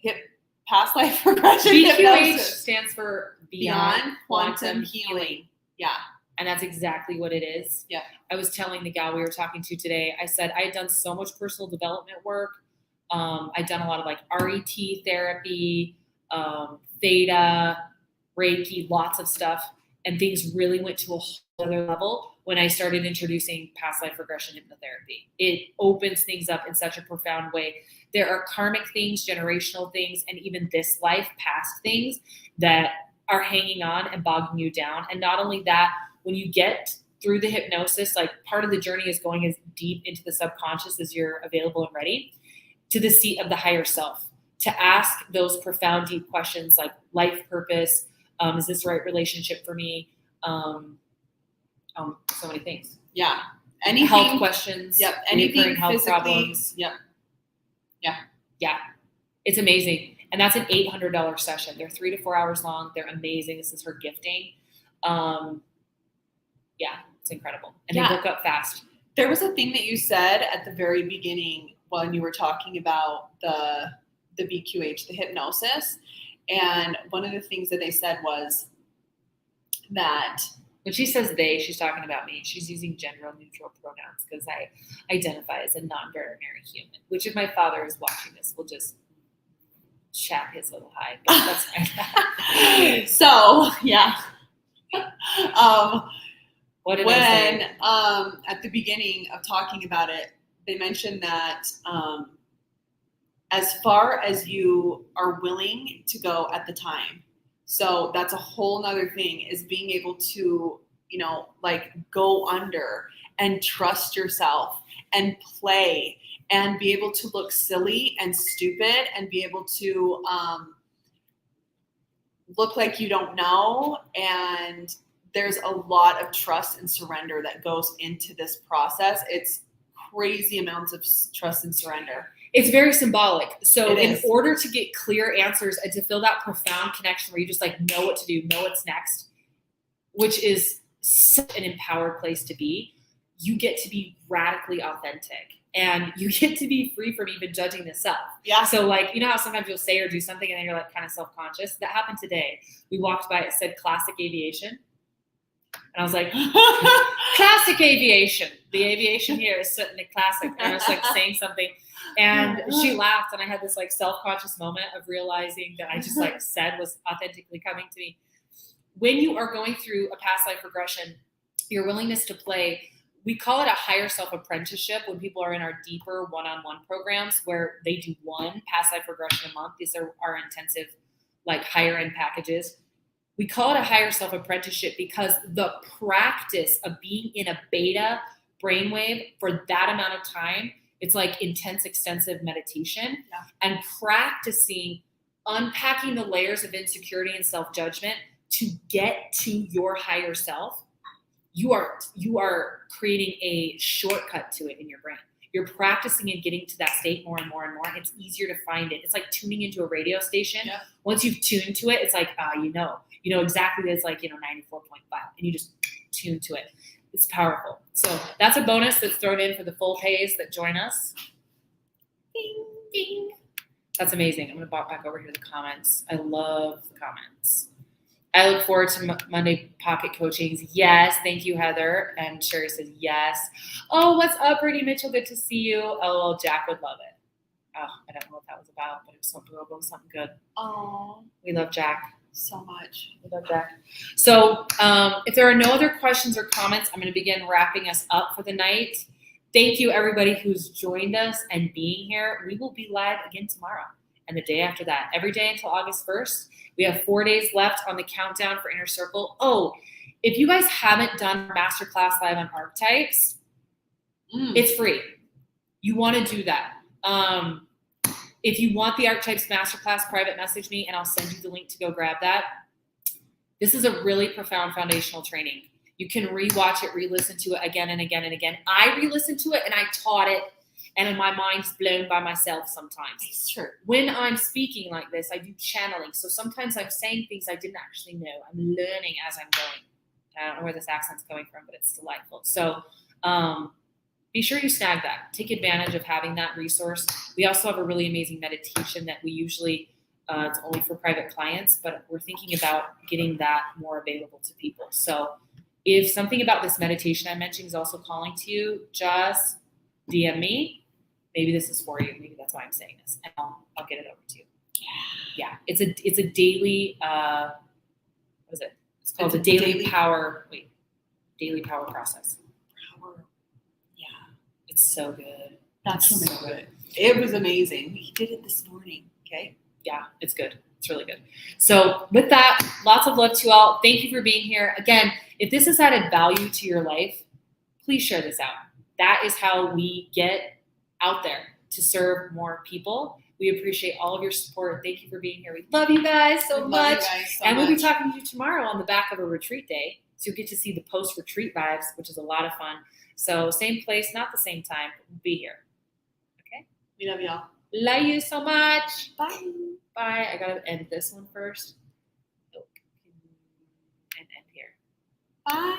Speaker 1: past life regression.
Speaker 2: BQH
Speaker 1: hypnosis.
Speaker 2: stands for
Speaker 1: Beyond Quantum Healing. Yeah.
Speaker 2: And that's exactly what it is.
Speaker 1: Yeah.
Speaker 2: I was telling the gal we were talking to today, I said I had done so much personal development work. I'd done a lot of RET therapy, theta, Reiki, lots of stuff. And things really went to a whole other level when I started introducing past life regression hypnotherapy. It opens things up in such a profound way. There are karmic things, generational things, and even this life, past things that are hanging on and bogging you down. And not only that, when you get through the hypnosis, part of the journey is going as deep into the subconscious as you're available and ready, to the seat of the higher self, to ask those profound, deep questions like life purpose, is this the right relationship for me? So many things.
Speaker 1: Yeah. Anything.
Speaker 2: Health questions.
Speaker 1: Yep.
Speaker 2: Anything
Speaker 1: Anything
Speaker 2: health
Speaker 1: physically.
Speaker 2: problems.
Speaker 1: Yep.
Speaker 2: Yeah. It's amazing. And that's an $800 session. They're 3 to 4 hours long. They're amazing. This is her gifting. Yeah, it's incredible. And
Speaker 1: Yeah.
Speaker 2: they book up fast.
Speaker 1: There was a thing that you said at the very beginning when you were talking about the BQH, the hypnosis. And one of the things that they said was that
Speaker 2: When she says they, she's talking about me. She's using gender neutral pronouns because I identify as a non-binary human, which if my father is watching this, will just chat his little hide. But that's right.
Speaker 1: so yeah.
Speaker 2: What did I
Speaker 1: When
Speaker 2: say?
Speaker 1: at the beginning of talking about it, they mentioned that as far as you are willing to go at the time. So that's a whole nother thing, is being able to, like go under and trust yourself and play and be able to look silly and stupid and be able to look like you don't know. And there's a lot of trust and surrender that goes into this process. It's crazy amounts of trust and surrender.
Speaker 2: It's very symbolic. So
Speaker 1: It
Speaker 2: in
Speaker 1: is.
Speaker 2: order to get clear answers and to feel that profound connection where you just like know what to do, know what's next, which is such an empowered place to be, you get to be radically authentic and you get to be free from even judging the self.
Speaker 1: Yeah.
Speaker 2: So like, you know how sometimes you'll say or do something and then you're like kind of self-conscious? That happened today. We walked by, it said classic aviation. And I was like, classic aviation. The aviation here is sitting in classic. And I was like saying something. And she laughed, and I had this like self-conscious moment of realizing that I just like said was authentically coming to me. When you are going through a past life regression, your willingness to play, we call it a higher self apprenticeship when people are in our deeper one-on-one programs where they do one past life regression a month. These are our intensive, like higher end packages. We call it a higher self apprenticeship because the practice of being in a beta brainwave for that amount of time, it's like intense, extensive meditation, and practicing unpacking the layers of insecurity and self-judgment to get to your higher self. You are creating a shortcut to it in your brain. You're practicing and getting to that state more and more and more. It's easier to find it. It's like tuning into a radio station.
Speaker 1: Yeah.
Speaker 2: Once you've tuned to it, it's like, you know exactly it's like, 94.5, and you just tune to it. It's powerful. So that's a bonus that's thrown in for the full pays that join us. Ding, ding. That's amazing. I'm going to bop back over here to the comments. I love the comments. I look forward to Monday Pocket Coachings. Yes. Thank you, Heather. And Sherry says yes. Oh, what's up, Brittany Mitchell? Good to see you. Oh, Jack would love it. Oh, I don't know what that was about, but it was something adorable, something good.
Speaker 1: Oh,
Speaker 2: We love Jack.
Speaker 1: so much.
Speaker 2: We love Jack. So if there are no other questions or comments, I'm going to begin wrapping us up for the night. Thank you, everybody who's joined us and being here. We will be live again tomorrow and the day after that, every day until August 1st. We have 4 days left on the countdown for Inner Circle. Oh, if you guys haven't done Masterclass Live on Archetypes, it's free. You want to do that. If you want the Archetypes Masterclass, private message me and I'll send you the link to go grab that. This is a really profound foundational training. You can rewatch it, re-listen to it again and again and again. I re-listened to it and I taught it, and my mind's blown by myself sometimes.
Speaker 1: It's true.
Speaker 2: When I'm speaking like this, I do channeling. So sometimes I'm saying things I didn't actually know. I'm learning as I'm going. I don't know where this accent's coming from, but it's delightful. So be sure you snag that. Take advantage of having that resource. We also have a really amazing meditation that we usually, it's only for private clients, but we're thinking about getting that more available to people. So if something about this meditation I mentioned is also calling to you, just DM me. Maybe this is for you. Maybe that's why I'm saying this, and I'll get it over to you. Yeah. It's a daily. What is it? It's called the daily power. Daily power process.
Speaker 1: Yeah,
Speaker 2: It's so good.
Speaker 1: that's
Speaker 2: It's
Speaker 1: so
Speaker 2: so
Speaker 1: good. It was amazing. We did it this morning. Okay.
Speaker 2: Yeah, it's good. It's really good. So with that, lots of love to you all. Thank you for being here. Again, if this has added value to your life, please share this out. That is how we get out there to serve more people. We appreciate all of your support. Thank you for being here. We love you guys so much. And we'll be talking to you tomorrow on the back of a retreat day. So you'll get to see the post-retreat vibes, which is a lot of fun. So same place, not the same time, but we'll be here. Okay?
Speaker 1: We love y'all.
Speaker 2: Love you so much.
Speaker 1: Bye.
Speaker 2: Bye. I gotta end this one first. Oh, and end here.
Speaker 1: Bye.